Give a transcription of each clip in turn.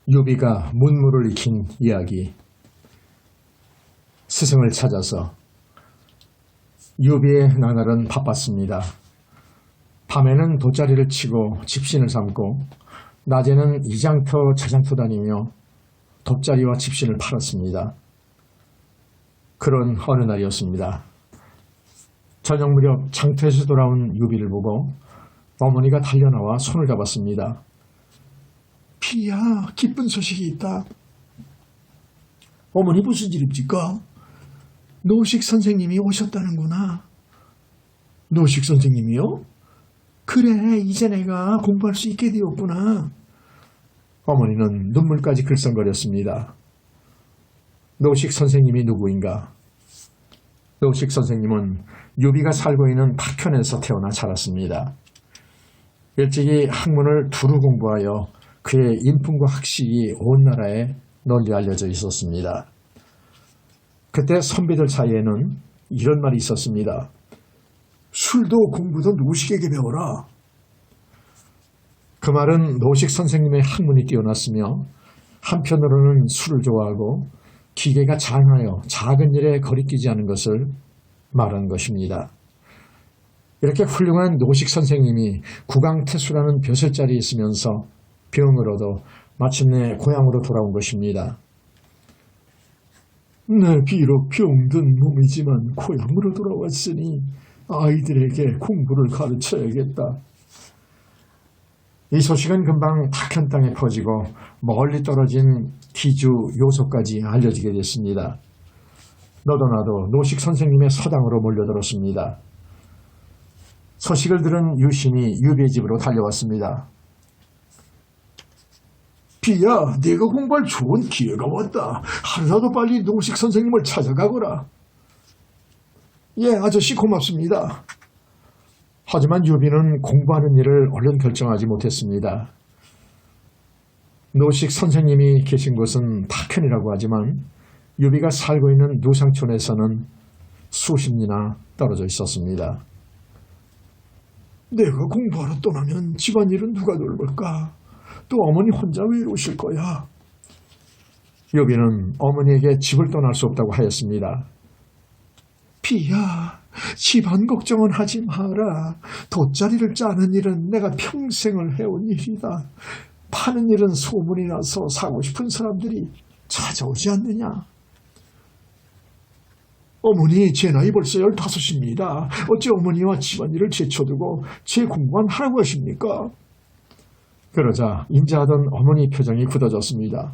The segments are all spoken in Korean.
유비가 문무를 익힌 이야기. 스승을 찾아서. 유비의 나날은 바빴습니다. 밤에는 돗자리를 치고 집신을 삼고 낮에는 이장터 저장터 다니며 돗자리와 집신을 팔았습니다. 그런 어느 날이었습니다. 저녁 무렵 장터에서 돌아온 유비를 보고 어머니가 달려나와 손을 잡았습니다. 비야, 기쁜 소식이 있다. 어머니, 무슨 일입니까? 노식 선생님이 오셨다는구나. 노식 선생님이요? 그래, 이제 내가 공부할 수 있게 되었구나. 어머니는 눈물까지 글썽거렸습니다. 노식 선생님이 누구인가? 노식 선생님은 유비가 살고 있는 박현에서 태어나 자랐습니다. 일찍이 학문을 두루 공부하여 그의 인품과 학식이 온 나라에 널리 알려져 있었습니다. 그때 선비들 사이에는 이런 말이 있었습니다. 술도 공부도 노식에게 배워라. 그 말은 노식 선생님의 학문이 뛰어났으며 한편으로는 술을 좋아하고 기계가 장하여 작은 일에 거리끼지 않은 것을 말하는 것입니다. 이렇게 훌륭한 노식 선생님이 구강태수라는 벼슬자리에 있으면서 병을 얻어 마침내 고향으로 돌아온 것입니다. 내 비록 병든 몸이지만 고향으로 돌아왔으니 아이들에게 공부를 가르쳐야겠다. 이 소식은 금방 박현 땅에 퍼지고 멀리 떨어진 기주 요소까지 알려지게 됐습니다. 너도 나도 노식 선생님의 서당으로 몰려들었습니다. 소식을 들은 유신이 유비의 집으로 달려왔습니다. 비야, 네가 공부할 좋은 기회가 왔다. 하루라도 빨리 노식 선생님을 찾아가거라. 예, 아저씨 고맙습니다. 하지만 유비는 공부하는 일을 얼른 결정하지 못했습니다. 노식 선생님이 계신 곳은 박현이라고 하지만 유비가 살고 있는 누상촌에서는 수십 리나 떨어져 있었습니다. 내가 공부하러 떠나면 집안일은 누가 돌볼까? 또 어머니 혼자 외로우실 거야. 유비는 어머니에게 집을 떠날 수 없다고 하였습니다. 비야, 집안 걱정은 하지 마라. 돗자리를 짜는 일은 내가 평생을 해온 일이다. 파는 일은 소문이 나서 사고 싶은 사람들이 찾아오지 않느냐. 어머니, 제 나이 벌써 15입니다. 어째 어머니와 집안일을 제쳐두고 제 공부만 하라고 하십니까? 그러자 인자하던 어머니 표정이 굳어졌습니다.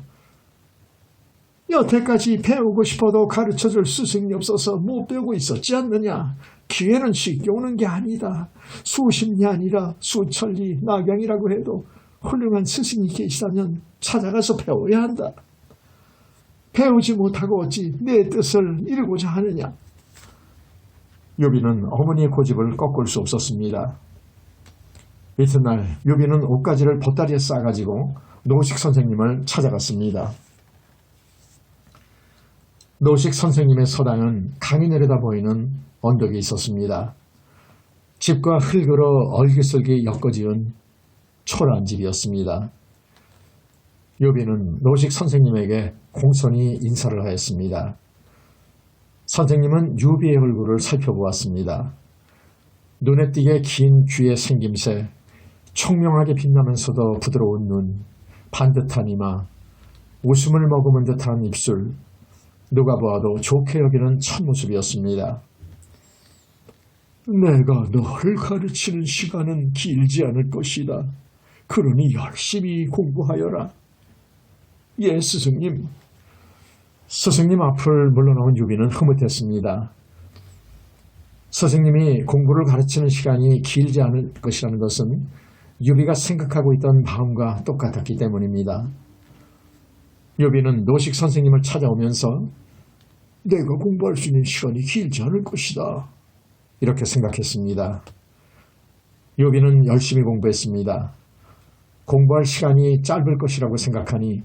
여태까지 배우고 싶어도 가르쳐줄 스승이 없어서 못 배우고 있었지 않느냐. 기회는 쉽게 오는 게 아니다. 수십 리 아니라 수천 리 낙양이라고 해도 훌륭한 스승이 계시다면 찾아가서 배워야 한다. 배우지 못하고 어찌 내 뜻을 이루고자 하느냐. 유비는 어머니의 고집을 꺾을 수 없었습니다. 이튿날 유비는 옷가지를 보따리에 싸가지고 노식 선생님을 찾아갔습니다. 노식 선생님의 서당은 강이 내려다 보이는 언덕이 있었습니다. 집과 흙으로 얼기설기 엮어지은 초라한 집이었습니다. 유비는 노식 선생님에게 공손히 인사를 하였습니다. 선생님은 유비의 얼굴을 살펴보았습니다. 눈에 띄게 긴 귀의 생김새, 총명하게 빛나면서도 부드러운 눈, 반듯한 이마, 웃음을 머금은 듯한 입술, 누가 보아도 좋게 여기는 첫모습이었습니다. 내가 너를 가르치는 시간은 길지 않을 것이다. 그러니 열심히 공부하여라. 예, 스승님. 스승님 앞을 물러나온 유비는 흐뭇했습니다. 스승님이 공부를 가르치는 시간이 길지 않을 것이라는 것은 유비가 생각하고 있던 마음과 똑같았기 때문입니다. 유비는 노식 선생님을 찾아오면서 내가 공부할 수 있는 시간이 길지 않을 것이다. 이렇게 생각했습니다. 유비는 열심히 공부했습니다. 공부할 시간이 짧을 것이라고 생각하니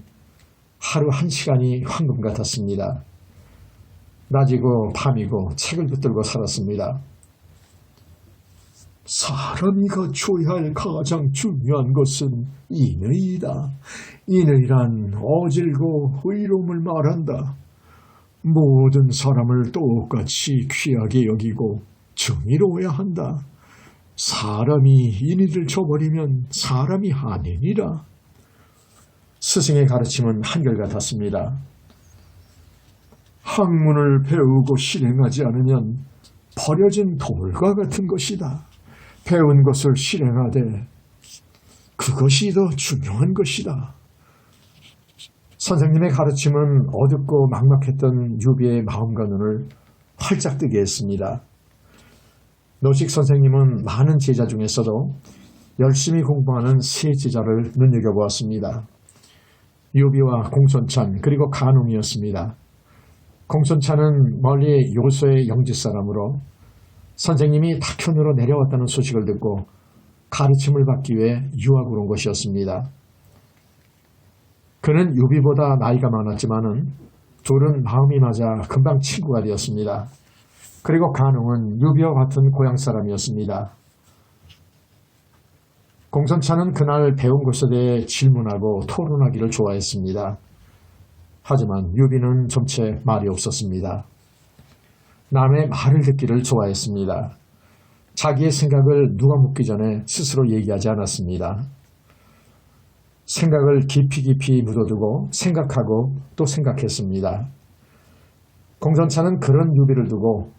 하루 1시간이 황금 같았습니다. 낮이고 밤이고 책을 붙들고 살았습니다. 사람이 갖춰야 할 가장 중요한 것은 인의이다. 인의란 어질고 의로움을 말한다. 모든 사람을 똑같이 귀하게 여기고 정의로워야 한다. 사람이 인의를 저버리면 사람이 아니니라. 스승의 가르침은 한결같았습니다. 학문을 배우고 실행하지 않으면 버려진 돌과 같은 것이다. 배운 것을 실행하되 그것이 더 중요한 것이다. 선생님의 가르침은 어둡고 막막했던 유비의 마음과 눈을 활짝 뜨게 했습니다. 노식 선생님은 많은 제자 중에서도 열심히 공부하는 세 제자를 눈여겨보았습니다. 유비와 공손찬 그리고 간웅이었습니다. 공손찬은 멀리 요소의 영지 사람으로 선생님이 탁현으로 내려왔다는 소식을 듣고 가르침을 받기 위해 유학으로 온 것이었습니다. 그는 유비보다 나이가 많았지만은 둘은 마음이 맞아 금방 친구가 되었습니다. 그리고 간웅은 유비와 같은 고향 사람이었습니다. 공손찬은 그날 배운 것에 대해 질문하고 토론하기를 좋아했습니다. 하지만 유비는 점체 말이 없었습니다. 남의 말을 듣기를 좋아했습니다. 자기의 생각을 누가 묻기 전에 스스로 얘기하지 않았습니다. 생각을 깊이 묻어두고 생각하고 또 생각했습니다. 공손찬은 그런 유비를 두고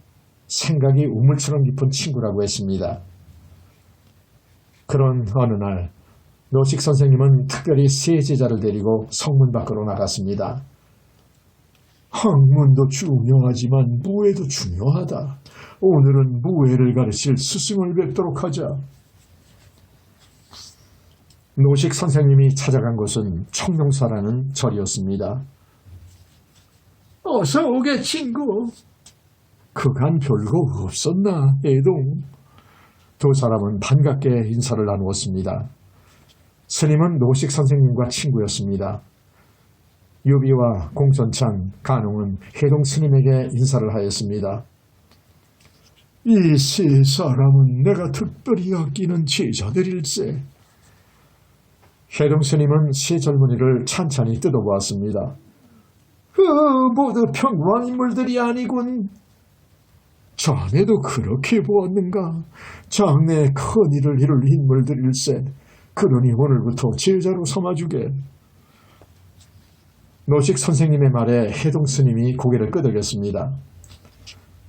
생각이 우물처럼 깊은 친구라고 했습니다. 그런 어느 날 노식 선생님은 특별히 세 제자를 데리고 성문 밖으로 나갔습니다. 학문도 중요하지만 무예도 중요하다. 오늘은 무예를 가르칠 스승을 뵙도록 하자. 노식 선생님이 찾아간 곳은 청룡사라는 절이었습니다. 어서 오게 친구. 그간 별거 없었나 애동. 두 사람은 반갑게 인사를 나누었습니다. 스님은 노식 선생님과 친구였습니다. 유비와 공손찬, 간웅은 해동 스님에게 인사를 하였습니다. 이 세 사람은 내가 특별히 아끼는 제자들일세. 해동 스님은 세 젊은이를 찬찬히 뜯어보았습니다. 모두 평범한 인물들이 아니군. 자네도 그렇게 보았는가? 장래에 큰 일을 이룰 인물들일세. 그러니 오늘부터 제자로 삼아주게. 노식 선생님의 말에 해동 스님이 고개를 끄덕였습니다.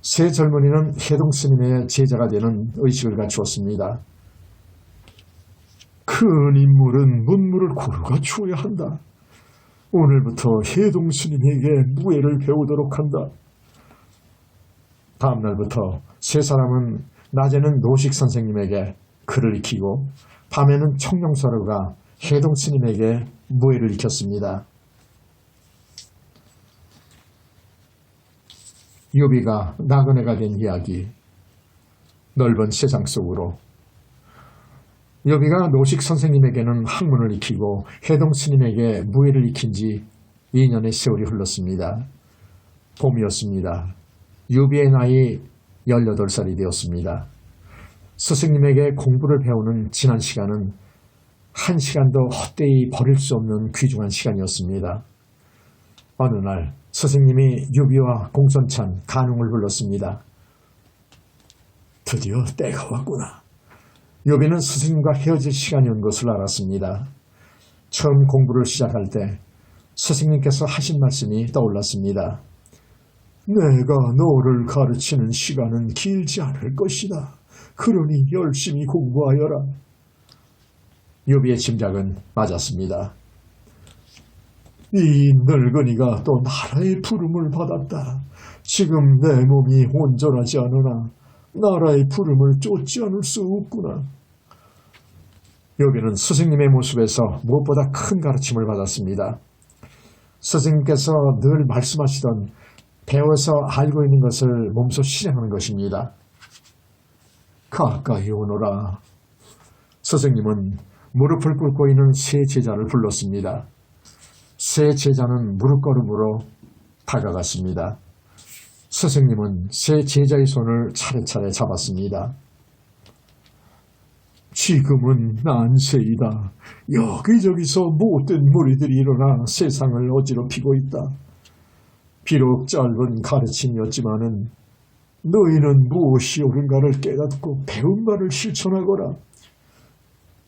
세 젊은이는 해동 스님의 제자가 되는 의식을 갖추었습니다. 큰 인물은 문무를 고루 갖추어야 한다. 오늘부터 해동 스님에게 무예를 배우도록 한다. 다음 날부터 세 사람은 낮에는 노식 선생님에게 글을 익히고 밤에는 청룡사로 가 해동 스님에게 무예를 익혔습니다. 유비가 나그네가 된 이야기. 넓은 세상 속으로. 유비가 노식 선생님에게는 학문을 익히고 해동 스님에게 무예를 익힌 지 2년의 세월이 흘렀습니다. 봄이었습니다. 유비의 나이 18살이 되었습니다. 스승님에게 공부를 배우는 지난 시간은 한 시간도 헛되이 버릴 수 없는 귀중한 시간이었습니다. 어느 날 스승님이 유비와 공손찬, 간웅을 불렀습니다. 드디어 때가 왔구나. 유비는 스승님과 헤어질 시간이 온 것을 알았습니다. 처음 공부를 시작할 때 스승님께서 하신 말씀이 떠올랐습니다. 내가 너를 가르치는 시간은 길지 않을 것이다. 그러니 열심히 공부하여라. 유비의 짐작은 맞았습니다. 이 늙은이가 또 나라의 부름을 받았다. 지금 내 몸이 온전하지 않으나 나라의 부름을 쫓지 않을 수 없구나. 유비는 스승님의 모습에서 무엇보다 큰 가르침을 받았습니다. 스승님께서 늘 말씀하시던 배워서 알고 있는 것을 몸소 실행하는 것입니다. 가까이 오너라. 스승님은 무릎을 꿇고 있는 세 제자를 불렀습니다. 세 제자는 무릎걸음으로 다가갔습니다. 스승님은 세 제자의 손을 차례차례 잡았습니다. 지금은 난세이다. 여기저기서 못된 무리들이 일어나 세상을 어지럽히고 있다. 비록 짧은 가르침이었지만은 너희는 무엇이 옳은가를 깨닫고 배운 바를 실천하거라.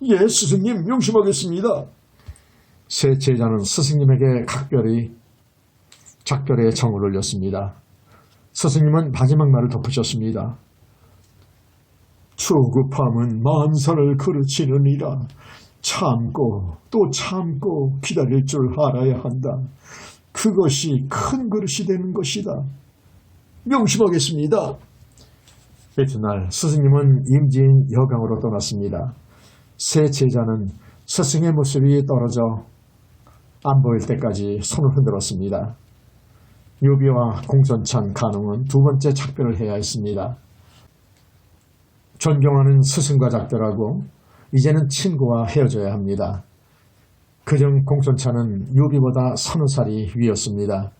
예, 스승님, 명심하겠습니다. 세 제자는 스승님에게 작별의 정을 올렸습니다. 스승님은 마지막 말을 덧붙였습니다. 조급함은 만사를 그르치느니라. 참고 또 참고 기다릴 줄 알아야 한다. 그것이 큰 그릇이 되는 것이다. 명심하겠습니다. 이튿날 스승님은 임지인 여강으로 떠났습니다. 세 제자는 스승의 모습이 떨어져 안 보일 때까지 손을 흔들었습니다. 유비와 공손찬 간웅은 두 번째 작별을 해야 했습니다. 존경하는 스승과 작별하고 이제는 친구와 헤어져야 합니다. 그중 공손찬은 유비보다 서너 살이 위였습니다.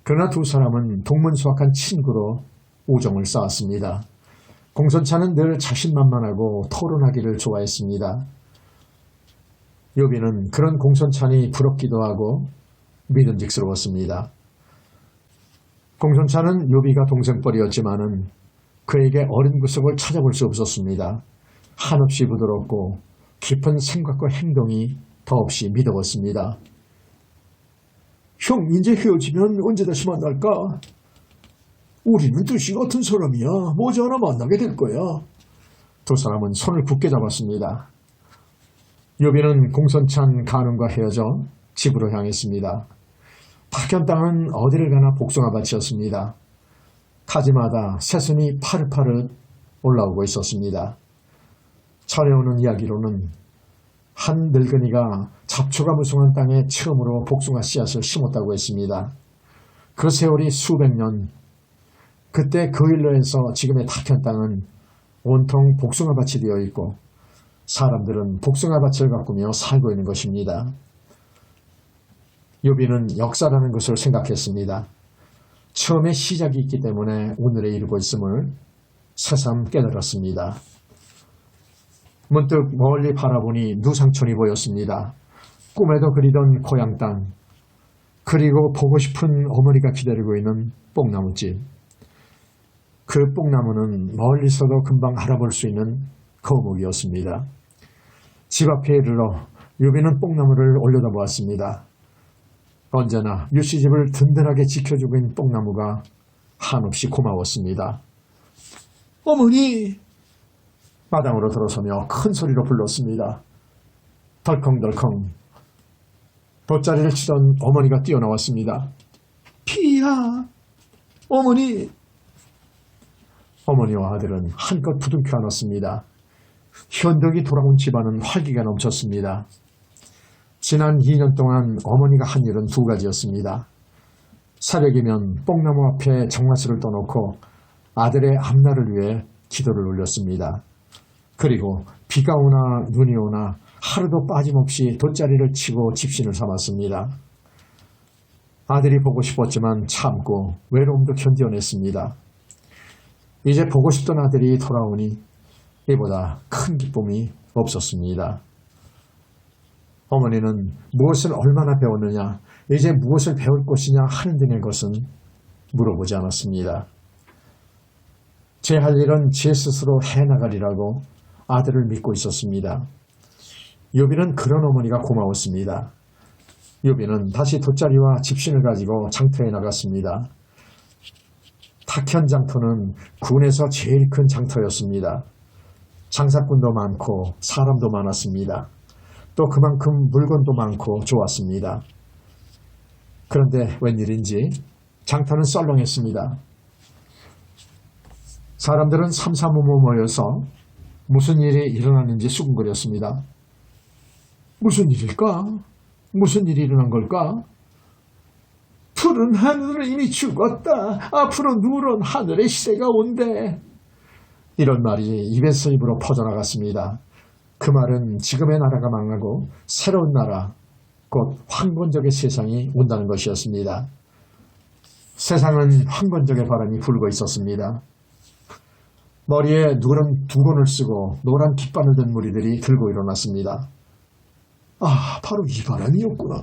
그러나 두 사람은 동문수학한 친구로 우정을 쌓았습니다. 공손찬은 늘 자신만만하고 토론하기를 좋아했습니다. 유비는 그런 공손찬이 부럽기도 하고 믿음직스러웠습니다. 공손찬은 유비가 동생뻘이었지만은 그에게 어린 구석을 찾아볼 수 없었습니다. 한없이 부드럽고 깊은 생각과 행동이 더없이 믿어웠습니다. 형, 이제 헤어지면 언제 다시 만날까? 우리는 뜻이 같은 사람이야. 머지않아 만나게 될 거야. 두 사람은 손을 굳게 잡았습니다. 유비는 공손찬 간웅과 헤어져 집으로 향했습니다. 탁현 땅은 어디를 가나 복숭아밭이었습니다. 가지마다 새순이 파릇파릇 올라오고 있었습니다. 전해오는 이야기로는 한 늙은이가 잡초가 무성한 땅에 처음으로 복숭아 씨앗을 심었다고 했습니다. 그 세월이 수백 년, 그때 그 일로 해서 지금의 탁현 땅은 온통 복숭아밭이 되어 있고 사람들은 복숭아밭을 가꾸며 살고 있는 것입니다. 유비는 역사라는 것을 생각했습니다. 처음에 시작이 있기 때문에 오늘에 이르고 있음을 새삼 깨달았습니다. 문득 멀리 바라보니 누상촌이 보였습니다. 꿈에도 그리던 고향 땅, 그리고 보고 싶은 어머니가 기다리고 있는 뽕나무집. 그 뽕나무는 멀리서도 금방 알아볼 수 있는 거목이었습니다. 집 앞에 이르러 유비는 뽕나무를 올려다보았습니다. 언제나 유씨집을 든든하게 지켜주고 있는 뽕나무가 한없이 고마웠습니다. 어머니! 마당으로 들어서며 큰 소리로 불렀습니다. 덜컹덜컹 돗자리를 치던 어머니가 뛰어나왔습니다. 피야! 어머니! 어머니와 아들은 한껏 부둥켜 안았습니다. 현덕이 돌아온 집안은 활기가 넘쳤습니다. 지난 2년 동안 어머니가 한 일은 두 가지였습니다. 새벽이면 뽕나무 앞에 정화수를 떠놓고 아들의 앞날을 위해 기도를 올렸습니다. 그리고 비가 오나 눈이 오나 하루도 빠짐없이 돗자리를 치고 집신을 삼았습니다. 아들이 보고 싶었지만 참고 외로움도 견뎌냈습니다. 이제 보고 싶던 아들이 돌아오니 이보다 큰 기쁨이 없었습니다. 어머니는 무엇을 얼마나 배웠느냐, 이제 무엇을 배울 것이냐 하는 등의 것은 물어보지 않았습니다. 제 할 일은 제 스스로 해나가리라고 아들을 믿고 있었습니다. 유비는 그런 어머니가 고마웠습니다. 유비는 다시 돗자리와 집신을 가지고 장터에 나갔습니다. 탁현 장터는 군에서 제일 큰 장터였습니다. 장사꾼도 많고 사람도 많았습니다. 또 그만큼 물건도 많고 좋았습니다. 그런데 웬일인지 장터는 썰렁했습니다. 사람들은 삼삼오오 모여서 무슨 일이 일어났는지 수군거렸습니다. 무슨 일일까? 무슨 일이 일어난 걸까? 푸른 하늘은 이미 죽었다. 앞으로 누런 하늘의 시대가 온대. 이런 말이 입에서 입으로 퍼져나갔습니다. 그 말은 지금의 나라가 망하고 새로운 나라, 곧 황건적의 세상이 온다는 것이었습니다. 세상은 황건적의 바람이 불고 있었습니다. 머리에 누런 두건을 쓰고 노란 깃발을 든 무리들이 들고 일어났습니다. 아, 바로 이 바람이었구나.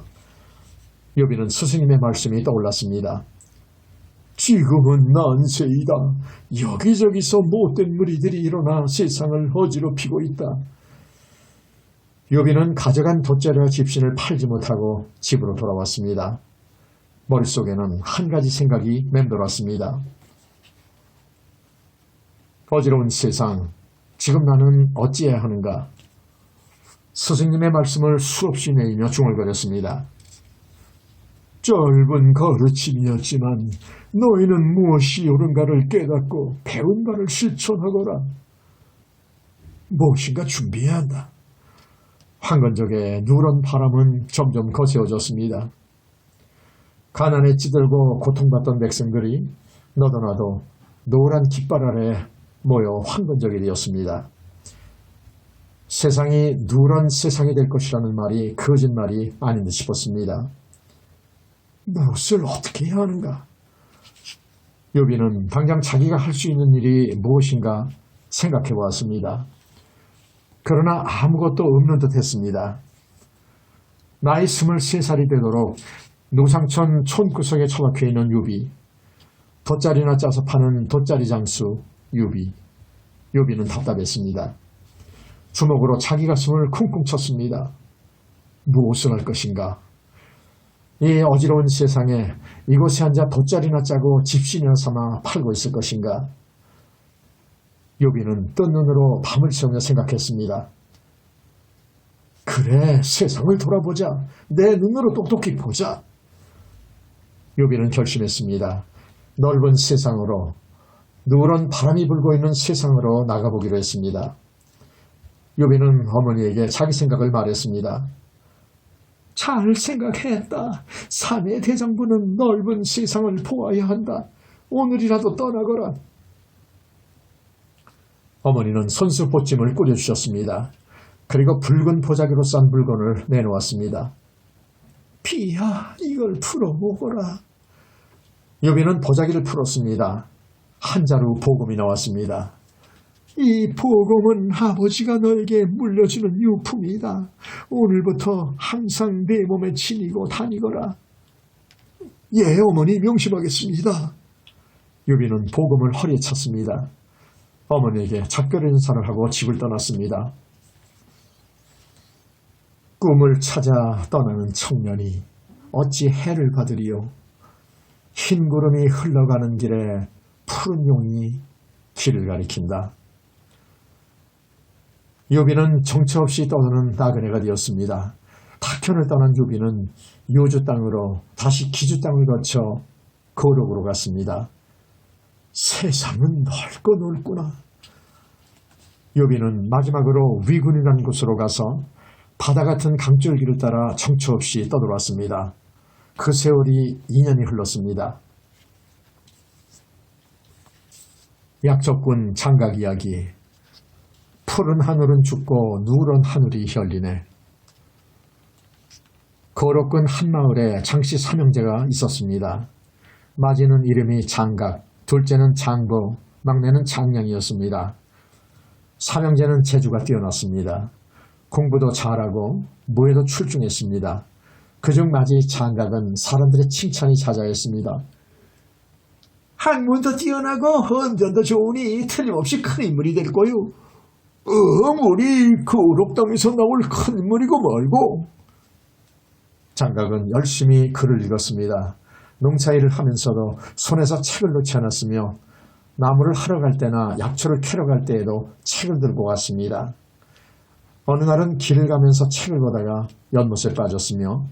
욥비는 스승님의 말씀이 떠올랐습니다. 지금은 난세이다. 여기저기서 못된 무리들이 일어나 세상을 어지럽히고 있다. 욥비는 가져간 돗자리와 집신을 팔지 못하고 집으로 돌아왔습니다. 머릿속에는 한 가지 생각이 맴돌았습니다. 어지러운 세상, 지금 나는 어찌해야 하는가? 스승님의 말씀을 수없이 내리며 중얼거렸습니다. 짧은 가르침이었지만 너희는 무엇이 옳은가를 깨닫고 배운 바를 실천하거라. 무엇인가 준비해야 한다. 황건적의 누런 바람은 점점 거세어졌습니다. 가난에 찌들고 고통받던 백성들이 너도나도 노란 깃발 아래 모여 황건적이 되었습니다. 세상이 누런 세상이 될 것이라는 말이 거짓말이 아닌 듯 싶었습니다. 무엇을 어떻게 해야 하는가? 욥비는 당장 자기가 할 수 있는 일이 무엇인가 생각해 보았습니다. 그러나 아무것도 없는 듯 했습니다. 나이 23살이 되도록 노상천 촌구석에 처박혀 있는 욥비, 돗자리나 짜서 파는 돗자리 장수 욥비는 답답했습니다. 주먹으로 자기 가슴을 쿵쿵 쳤습니다. 무엇을 할 것인가? 이 어지러운 세상에 이곳에 앉아 돗자리나 짜고 집신이나 삼아 팔고 있을 것인가? 욥비는 뜬 눈으로 밤을 새우며 생각했습니다. 그래, 세상을 돌아보자. 내 눈으로 똑똑히 보자. 욥비는 결심했습니다. 넓은 세상으로, 누런 바람이 불고 있는 세상으로 나가보기로 했습니다. 욥비는 어머니에게 자기 생각을 말했습니다. 잘 생각했다. 사내 대장부는 넓은 세상을 보아야 한다. 오늘이라도 떠나거라. 어머니는 손수보찜을 꾸려주셨습니다. 그리고 붉은 보자기로 싼 물건을 내놓았습니다. 비야, 이걸 풀어 먹어라. 욥비는 보자기를 풀었습니다. 한 자루 복음이 나왔습니다. 이 복음은 아버지가 너에게 물려주는 유품이다. 오늘부터 항상 내 몸에 지니고 다니거라. 예, 어머니 명심하겠습니다. 욥비는 복음을 허리에 찼습니다. 어머니에게 작별 인사를 하고 집을 떠났습니다. 꿈을 찾아 떠나는 청년이 어찌 해를 받으리요. 흰 구름이 흘러가는 길에 푸른 용이 길을 가리킨다. 욥비는 정처 없이 떠도는 나그네가 되었습니다. 타편을 떠난 욥비는 요주 땅으로 다시 기주 땅을 거쳐 고록으로 갔습니다. 세상은 넓고 넓구나. 욥비는 마지막으로 위군이라는 곳으로 가서 바다 같은 강줄기를 따라 정처 없이 떠돌았습니다. 그 세월이 2년이 흘렀습니다. 약적군 장각 이야기. 푸른 하늘은 죽고 누런 하늘이 혈리네. 고록군 한마을에 장씨 삼형제가 있었습니다. 맞이는 이름이 장각, 둘째는 장보, 막내는 장량이었습니다. 삼형제는 재주가 뛰어났습니다. 공부도 잘하고 무예도 출중했습니다. 그중 맞이 장각은 사람들의 칭찬이 자자했습니다. 학문도 뛰어나고 헌전도 좋으니 틀림없이 큰 인물이 될 거요. 우리 고록땅에서 나올 큰 인물이고 말고. 장각은 열심히 글을 읽었습니다. 농사일을 하면서도 손에서 책을 놓지 않았으며 나무를 하러 갈 때나 약초를 캐러 갈 때에도 책을 들고 갔습니다. 어느 날은 길을 가면서 책을 보다가 연못에 빠졌으며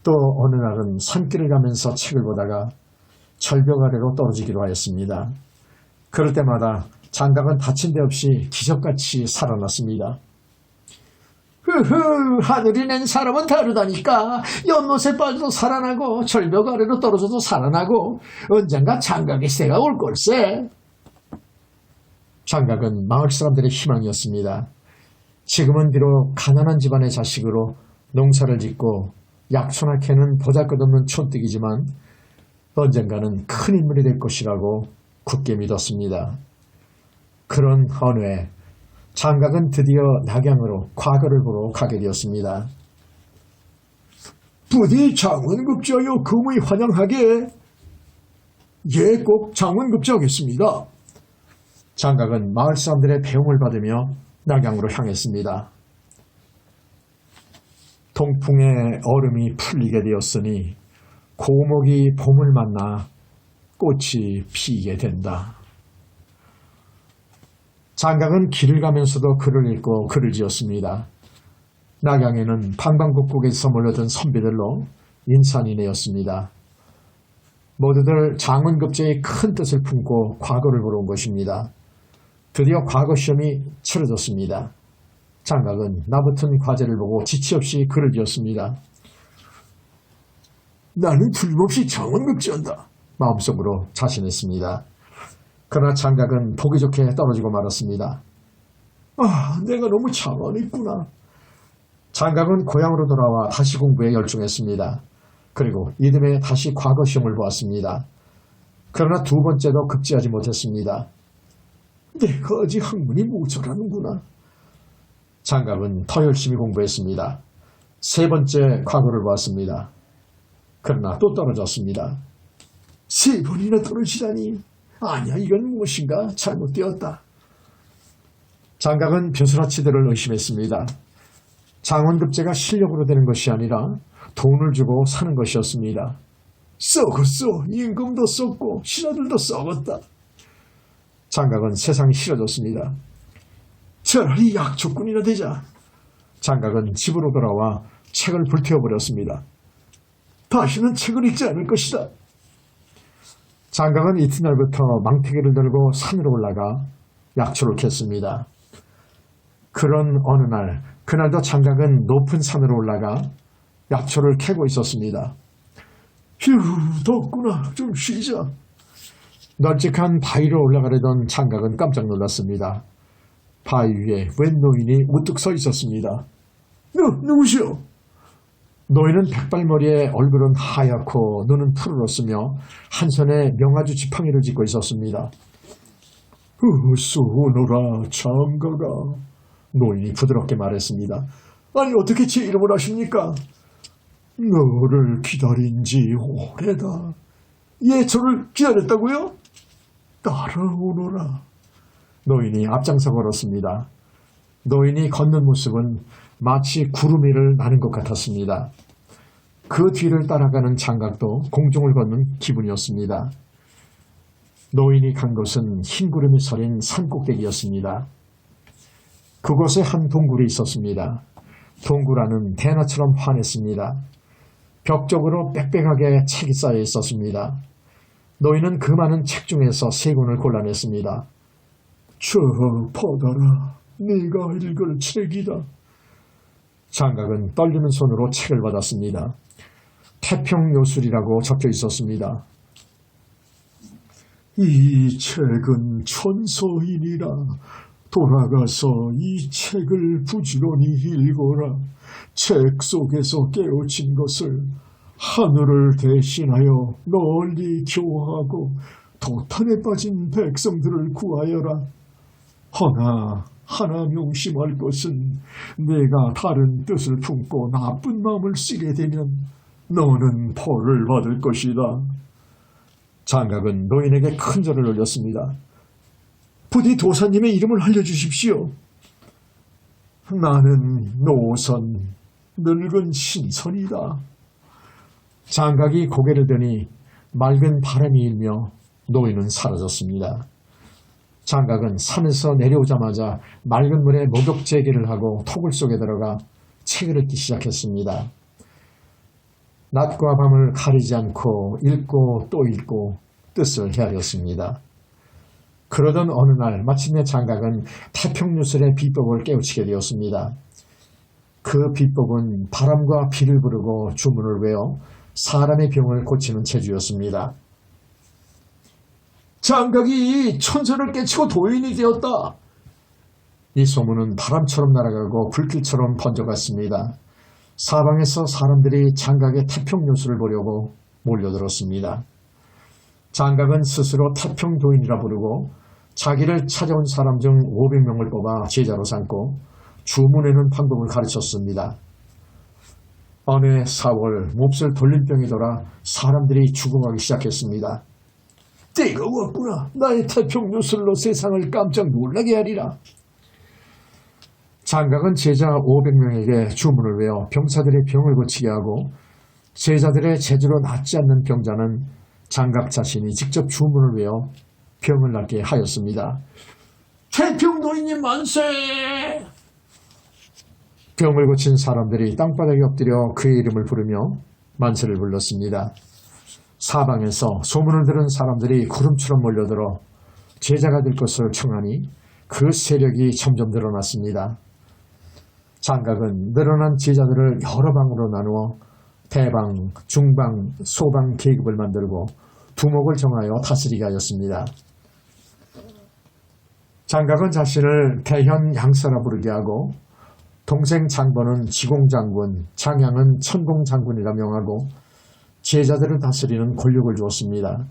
또 어느 날은 산길을 가면서 책을 보다가 절벽 아래로 떨어지기로 하였습니다. 그럴 때마다 장각은 다친 데 없이 기적같이 살아났습니다. 하늘이 낸 사람은 다르다니까. 연못에 빠져도 살아나고 절벽 아래로 떨어져도 살아나고 언젠가 장각의 새가 올 걸세. 장각은 마을 사람들의 희망이었습니다. 지금은 비록 가난한 집안의 자식으로 농사를 짓고 약초나 캐는 보잘것없는 촌뜨기지만 언젠가는 큰 인물이 될 것이라고 굳게 믿었습니다. 그런 어느 해 장각은 드디어 낙양으로 과거를 보러 가게 되었습니다. 부디 장원급제하여 금의 환영하게. 예, 꼭 장원급제하겠습니다. 장각은 마을 사람들의 배웅을 받으며 낙양으로 향했습니다. 동풍에 얼음이 풀리게 되었으니 고목이 봄을 만나 꽃이 피게 된다. 장각은 길을 가면서도 글을 읽고 글을 지었습니다. 낙양에는 방방곡곡에서 몰려든 선비들로 인산이네였습니다. 모두들 장원급제의 큰 뜻을 품고 과거를 보러 온 것입니다. 드디어 과거 시험이 치러졌습니다. 장각은 나붙은 과제를 보고 지치 없이 글을 지었습니다. 나는 틀림없이 장원급제한다. 마음속으로 자신했습니다. 그러나 장각은 보기 좋게 떨어지고 말았습니다. 내가 너무 잘안했구나. 장각은 고향으로 돌아와 다시 공부에 열중했습니다. 그리고 이듬해 다시 과거 시험을 보았습니다. 그러나 두 번째도 급제하지 못했습니다. 내가 아직 학문이 모자라는구나. 장각은 더 열심히 공부했습니다. 세 번째 과거를 보았습니다. 그러나 또 떨어졌습니다. 세 번이나 떨어지다니. 아니야, 이건 무엇인가 잘못되었다. 장각은 벼슬아치들을 의심했습니다. 장원급제가 실력으로 되는 것이 아니라 돈을 주고 사는 것이었습니다. 썩었어. 임금도 썩고 신하들도 썩었다. 장각은 세상이 싫어졌습니다. 차라리 약초꾼이나 되자. 장각은 집으로 돌아와 책을 불태워버렸습니다. 다시는 책을 읽지 않을 것이다. 장각은 이튿날부터 망태기를 들고 산으로 올라가 약초를 캤습니다. 그런 어느 날, 그날도 장각은 높은 산으로 올라가 약초를 캐고 있었습니다. 휴, 덥구나. 좀 쉬자. 널찍한 바위 위로 올라가려던 장각은 깜짝 놀랐습니다. 바위 위에 웬 노인이 우뚝 서 있었습니다. 누구시오? 노인은 백발머리에 얼굴은 하얗고 눈은 푸르렀으며 한 손에 명아주 지팡이를 짚고 있었습니다. 어서 오너라 장각아. 노인이 부드럽게 말했습니다. 아니 어떻게 제 이름을 아십니까? 너를 기다린 지 오래다. 예, 저를 기다렸다고요? 따라오너라. 노인이 앞장서 걸었습니다. 노인이 걷는 모습은 마치 구름 위를 나는 것 같았습니다. 그 뒤를 따라가는 장각도 공중을 걷는 기분이었습니다. 노인이 간 곳은 흰 구름이 서린 산꼭대기였습니다. 그곳에 한 동굴이 있었습니다. 동굴 안은 대낮처럼 환했습니다. 벽 쪽으로 빽빽하게 책이 쌓여 있었습니다. 노인은 그 많은 책 중에서 세 권을 골라냈습니다. 저 받아라. 네가 읽을 책이다. 장각은 떨리는 손으로 책을 받았습니다. 태평요술이라고 적혀 있었습니다. 이 책은 천서이니라. 돌아가서 이 책을 부지런히 읽어라. 책 속에서 깨우친 것을 하늘을 대신하여 널리 교화하고 도탄에 빠진 백성들을 구하여라. 허나 하나 명심할 것은 내가 다른 뜻을 품고 나쁜 마음을 쓰게 되면 너는 벌을 받을 것이다. 장각은 노인에게 큰 절을 올렸습니다. 부디 도사님의 이름을 알려주십시오. 나는 노선, 늙은 신선이다. 장각이 고개를 드니 맑은 바람이 일며 노인은 사라졌습니다. 장각은 산에서 내려오자마자 맑은 물에 목욕제기를 하고 토굴 속에 들어가 책을 읽기 시작했습니다. 낮과 밤을 가리지 않고 읽고 또 읽고 뜻을 헤아렸습니다. 그러던 어느 날 마침내 장각은 태평요술의 비법을 깨우치게 되었습니다. 그 비법은 바람과 비를 부르고 주문을 외워 사람의 병을 고치는 재주였습니다. 장각이 천사를 깨치고 도인이 되었다. 이 소문은 바람처럼 날아가고 불길처럼 번져갔습니다. 사방에서 사람들이 장각의 태평요술을 보려고 몰려들었습니다. 장각은 스스로 태평도인이라 부르고 자기를 찾아온 사람 중 500명을 뽑아 제자로 삼고 주문하는 방법을 가르쳤습니다. 어느 해 4월 몹쓸 돌림병이 돌아 사람들이 죽어가기 시작했습니다. 때가 왔구나. 나의 태평유술로 세상을 깜짝 놀라게 하리라. 장각은 제자 500명에게 주문을 외워 병사들의 병을 고치게 하고 제자들의 제주로 낫지 않는 병자는 장각 자신이 직접 주문을 외워 병을 낫게 하였습니다. 태평노인님 만세! 병을 고친 사람들이 땅바닥에 엎드려 그의 이름을 부르며 만세를 불렀습니다. 사방에서 소문을 들은 사람들이 구름처럼 몰려들어 제자가 될 것을 청하니 그 세력이 점점 늘어났습니다. 장각은 늘어난 제자들을 여러 방으로 나누어 대방, 중방, 소방 계급을 만들고 두목을 정하여 다스리게 하였습니다. 장각은 자신을 대현 양사라 부르게 하고 동생 장본은 지공장군, 장양은 천공장군이라 명하고 제자들을 다스리는 권력을 주었습니다.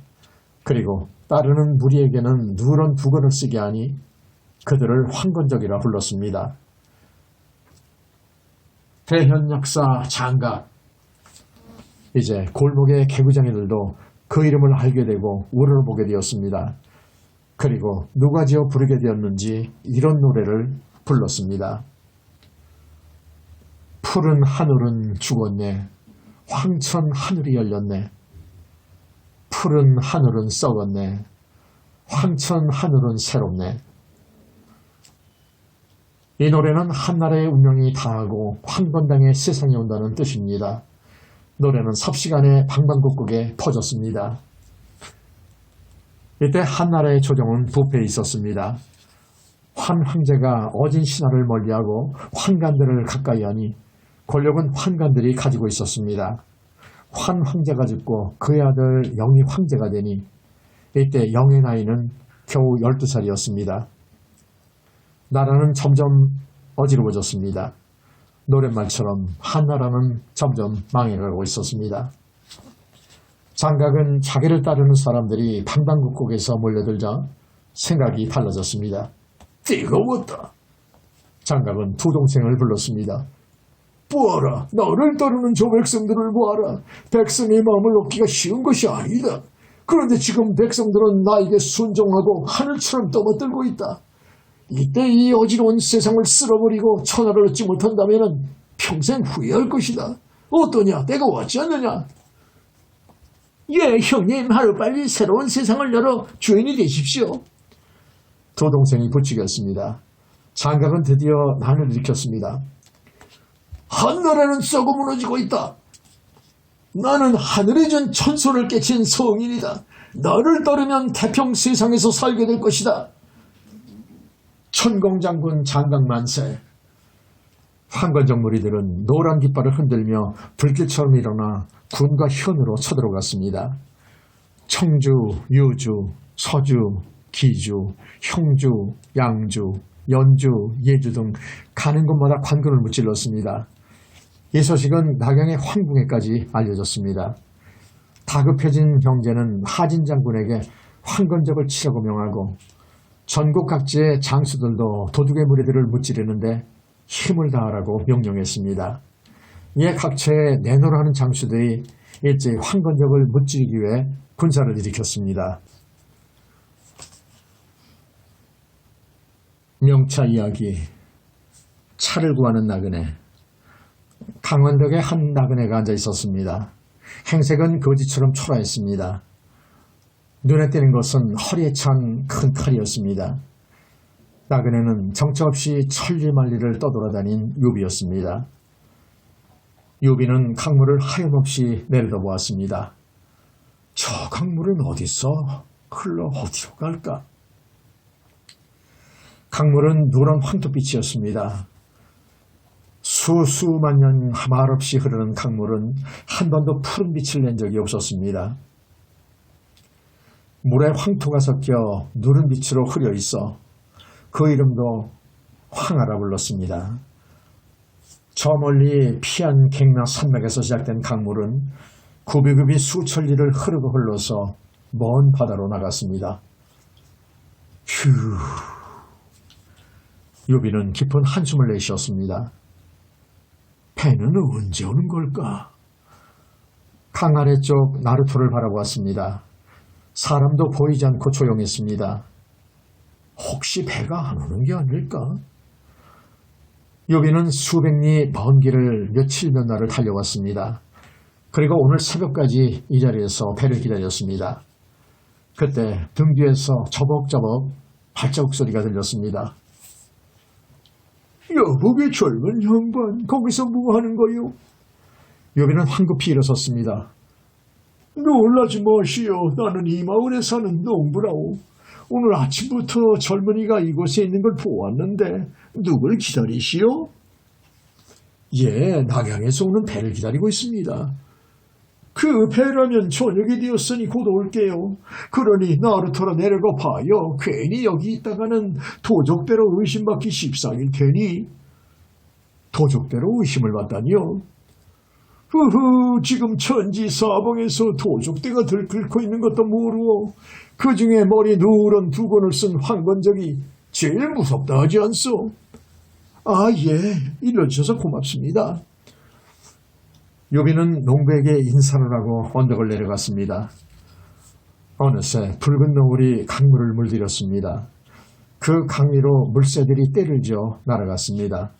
그리고 따르는 무리에게는 누런 부건을 쓰게 하니 그들을 황건적이라 불렀습니다. 대현 역사 장각. 이제 골목의 개구장이들도 그 이름을 알게 되고 우러러보게 되었습니다. 그리고 누가 지어 부르게 되었는지 이런 노래를 불렀습니다. 푸른 하늘은 죽었네. 황천 하늘이 열렸네. 푸른 하늘은 썩었네. 황천 하늘은 새롭네. 이 노래는 한나라의 운명이 다하고 황건당의 세상에 온다는 뜻입니다. 노래는 삽시간에 방방곡곡에 퍼졌습니다. 이때 한나라의 조정은 부패에 있었습니다. 환 황제가 어진 신하를 멀리하고 환관들을 가까이 하니 권력은 환관들이 가지고 있었습니다. 환 황제가 죽고 그의 아들 영희 황제가 되니 이때 영의 나이는 겨우 12살이었습니다. 나라는 점점 어지러워졌습니다. 노랫말처럼 한나라는 점점 망해가고 있었습니다. 장각은 자기를 따르는 사람들이 방방곡곡에서 몰려들자 생각이 달라졌습니다. 뜨거웠다. 장각은 두 동생을 불렀습니다. 보아라, 너를 따르는 저 백성들을 보아라. 백성의 마음을 얻기가 쉬운 것이 아니다. 그런데 지금 백성들은 나에게 순종하고 하늘처럼 떠받들고 있다. 이때 이 어지러운 세상을 쓸어버리고 천하를 얻지 못한다면 평생 후회할 것이다. 어떠냐? 때가 왔지 않느냐? 예, 형님, 하루빨리 새로운 세상을 열어 주인이 되십시오. 두 동생이 부추겼습니다. 장각은 드디어 난을 일으켰습니다. 한나라는 썩어 무너지고 있다. 나는 하늘에 준 천소를 깨친 성인이다. 너를 따르면 태평 세상에서 살게 될 것이다. 천공장군 장각 만세. 황건적 무리들은 노란 깃발을 흔들며 불길처럼 일어나 군과 현으로 쳐들어갔습니다. 청주, 유주, 서주, 기주, 형주, 양주, 연주, 예주 등 가는 곳마다 관군을 무찔렀습니다. 이 소식은 낙양의 황궁에까지 알려졌습니다. 다급해진 형제는 하진 장군에게 황건적을 치라고 명하고 전국 각지의 장수들도 도둑의 무리들을 무찌르는데 힘을 다하라고 명령했습니다. 이에 각처에 내노라는 장수들이 일제히 황건적을 무찌르기 위해 군사를 일으켰습니다. 명차 이야기. 차를 구하는 나그네. 강원덕에 한 나그네가 앉아 있었습니다. 행색은 거지처럼 초라했습니다. 눈에 띄는 것은 허리에 찬 큰 칼이었습니다. 나그네는 정처 없이 천리만리를 떠돌아다닌 유비였습니다. 유비는 강물을 하염없이 내려다보았습니다. 저 강물은 어디서 흘러 어디로 갈까? 강물은 누런 황토빛이었습니다. 수수만 년 말없이 흐르는 강물은 한 번도 푸른 빛을 낸 적이 없었습니다. 물에 황토가 섞여 누른 빛으로 흐려 있어 그 이름도 황하라 불렀습니다. 저 멀리 피안 갱나 산맥에서 시작된 강물은 굽이굽이 수천 리를 흐르고 흘러서 먼 바다로 나갔습니다. 휴. 요비는 깊은 한숨을 내쉬었습니다. 배는 언제 오는 걸까? 강 아래쪽 나루토를 바라보았습니다. 사람도 보이지 않고 조용했습니다. 혹시 배가 안 오는 게 아닐까? 요비는 수백 리 먼 길을 며칠 몇 날을 달려왔습니다. 그리고 오늘 새벽까지 이 자리에서 배를 기다렸습니다. 그때 등 뒤에서 저벅저벅 발자국 소리가 들렸습니다. 여보게 젊은 형반, 거기서 뭐 하는 거요? 요비는 황급히 일어섰습니다. 놀라지 마시오. 나는 이 마을에 사는 농부라오. 오늘 아침부터 젊은이가 이곳에 있는 걸 보았는데 누굴 기다리시오? 예, 낙양에서 오는 배를 기다리고 있습니다. 그 배라면 저녁이 되었으니 곧 올게요. 그러니 나루토로 내려가 봐요. 괜히 여기 있다가는 도적대로 의심받기 십상일 테니. 도적대로 의심을 받다니요? 흐흐, 지금 천지사방에서 도적대가 들끓고 있는 것도 모르오. 그 중에 머리 누런 두건을 쓴 황건적이 제일 무섭다 하지 않소? 아, 예, 일러주셔서 고맙습니다. 요비는 농부에게 인사를 하고 언덕을 내려갔습니다. 어느새 붉은 노을이 강물을 물들였습니다. 그 강 위로 물새들이 떼를 지어 날아갔습니다.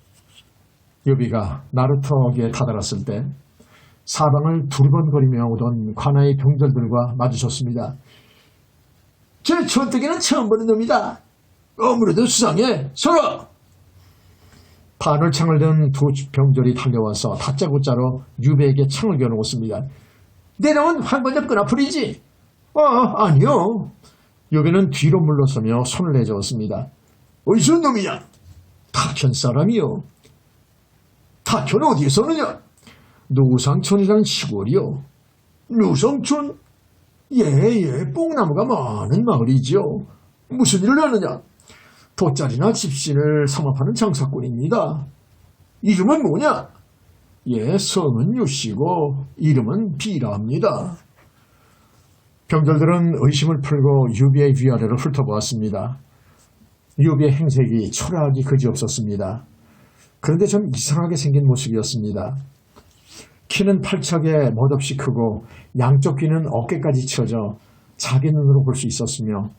요비가 나루토기에 다다랐을 때 사방을 두리번거리며 오던 관아의 병들들과 마주쳤습니다. 제 촌뜨기는 처음 보는 놈이다. 아무래도 수상해. 서라! 바늘창을 든 두 병졸이 달려와서 다짜고짜로 유비에게 창을 겨누었습니다. 내려온 황건적 끈앞풀이지? 아니요. 요비는 뒤로 물러서며 손을 내저었습니다. 어디서 놈이냐? 탁현 사람이요. 탁현은 어디에 오느냐? 노상촌이란 시골이요. 노상촌? 예, 뽕나무가 많은 마을이지요. 무슨 일을 하느냐? 돗자리나 집신을 삼업하는 장사꾼입니다. 이름은 뭐냐? 예, 성은 유씨고 이름은 비라합니다. 병들들은 의심을 풀고 유비의 위아래를 훑어보았습니다. 유비의 행색이 초라하기 그지없었습니다. 그런데 좀 이상하게 생긴 모습이었습니다. 키는 팔척에 멋없이 크고 양쪽 귀는 어깨까지 쳐져 자기 눈으로 볼 수 있었으며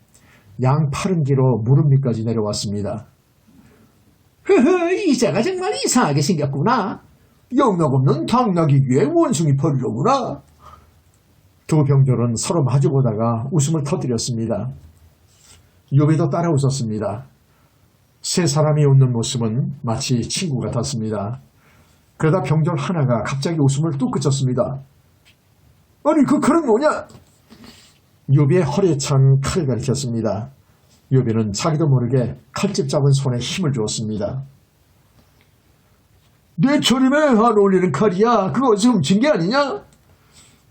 양 팔은 뒤로 무릎 밑까지 내려왔습니다. 흐흐, 이자가 정말 이상하게 생겼구나. 영락 없는 당나귀 귀에 원숭이 펄이로구나. 두 병졸은 서로 마주보다가 웃음을 터뜨렸습니다. 요비도 따라 웃었습니다. 세 사람이 웃는 모습은 마치 친구 같았습니다. 그러다 병졸 하나가 갑자기 웃음을 뚝 그쳤습니다. 아니, 그 칼은 뭐냐? 요비의 허리에 찬 칼을 가리켰습니다. 요비는 자기도 모르게 칼집 잡은 손에 힘을 주었습니다. 내 초림에 안 어울리는 칼이야. 그거 어디서 훔친 게 아니냐?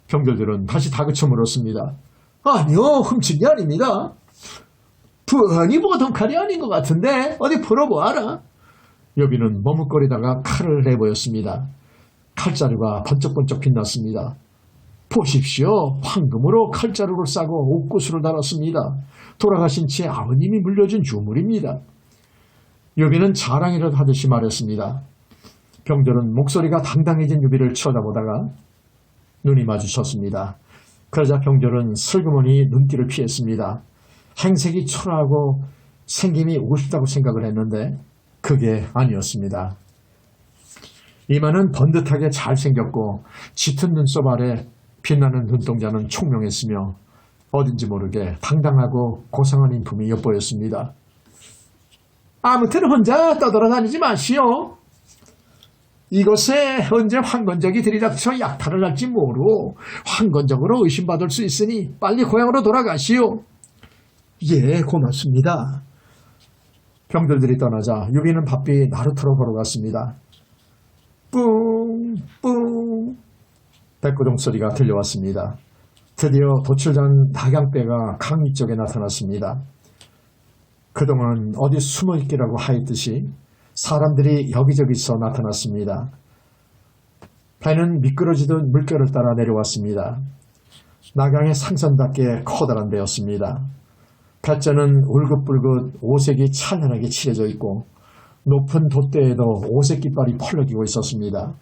병졸들은 다시 다그쳐 물었습니다. 아니요, 훔친 게 아닙니다. 부하니 보통 칼이 아닌 것 같은데 어디 풀어보아라. 요비는 머뭇거리다가 칼을 내보였습니다. 칼자루가 번쩍번쩍 빛났습니다. 보십시오. 황금으로 칼자루를 싸고 옥구슬을 달았습니다. 돌아가신 제 아버님이 물려준 유물입니다. 요비는 자랑이라도 하듯이 말했습니다. 병들은 목소리가 당당해진 요비를 쳐다보다가 눈이 마주쳤습니다. 그러자 병졸은 슬그머니 눈길을 피했습니다. 행색이 초라하고 생김이 우습다고 생각을 했는데 그게 아니었습니다. 이마는 번듯하게 잘생겼고 짙은 눈썹 아래 빛나는 눈동자는 총명했으며 어딘지 모르게 당당하고 고상한 인품이 엿보였습니다. 아무튼 혼자 떠돌아다니지 마시오. 이곳에 언제 황건적이 들이닥쳐 약탈을 할지 모르고 황건적으로 의심받을 수 있으니 빨리 고향으로 돌아가시오. 예, 고맙습니다. 병들들이 떠나자 유비는 바삐 나루토로 걸어갔습니다. 뿡뿡 백구동 소리가 들려왔습니다. 드디어 도출단 낙양배가 강 위쪽에 나타났습니다. 그동안 어디 숨어있기라고 하였듯이 사람들이 여기저기서 나타났습니다. 배는 미끄러지던 물결을 따라 내려왔습니다. 낙양의 상선답게 커다란 배였습니다. 뱃전은 울긋불긋 오색이 찬란하게 칠해져 있고 높은 돛대에도 오색 깃발이 펄럭이고 있었습니다.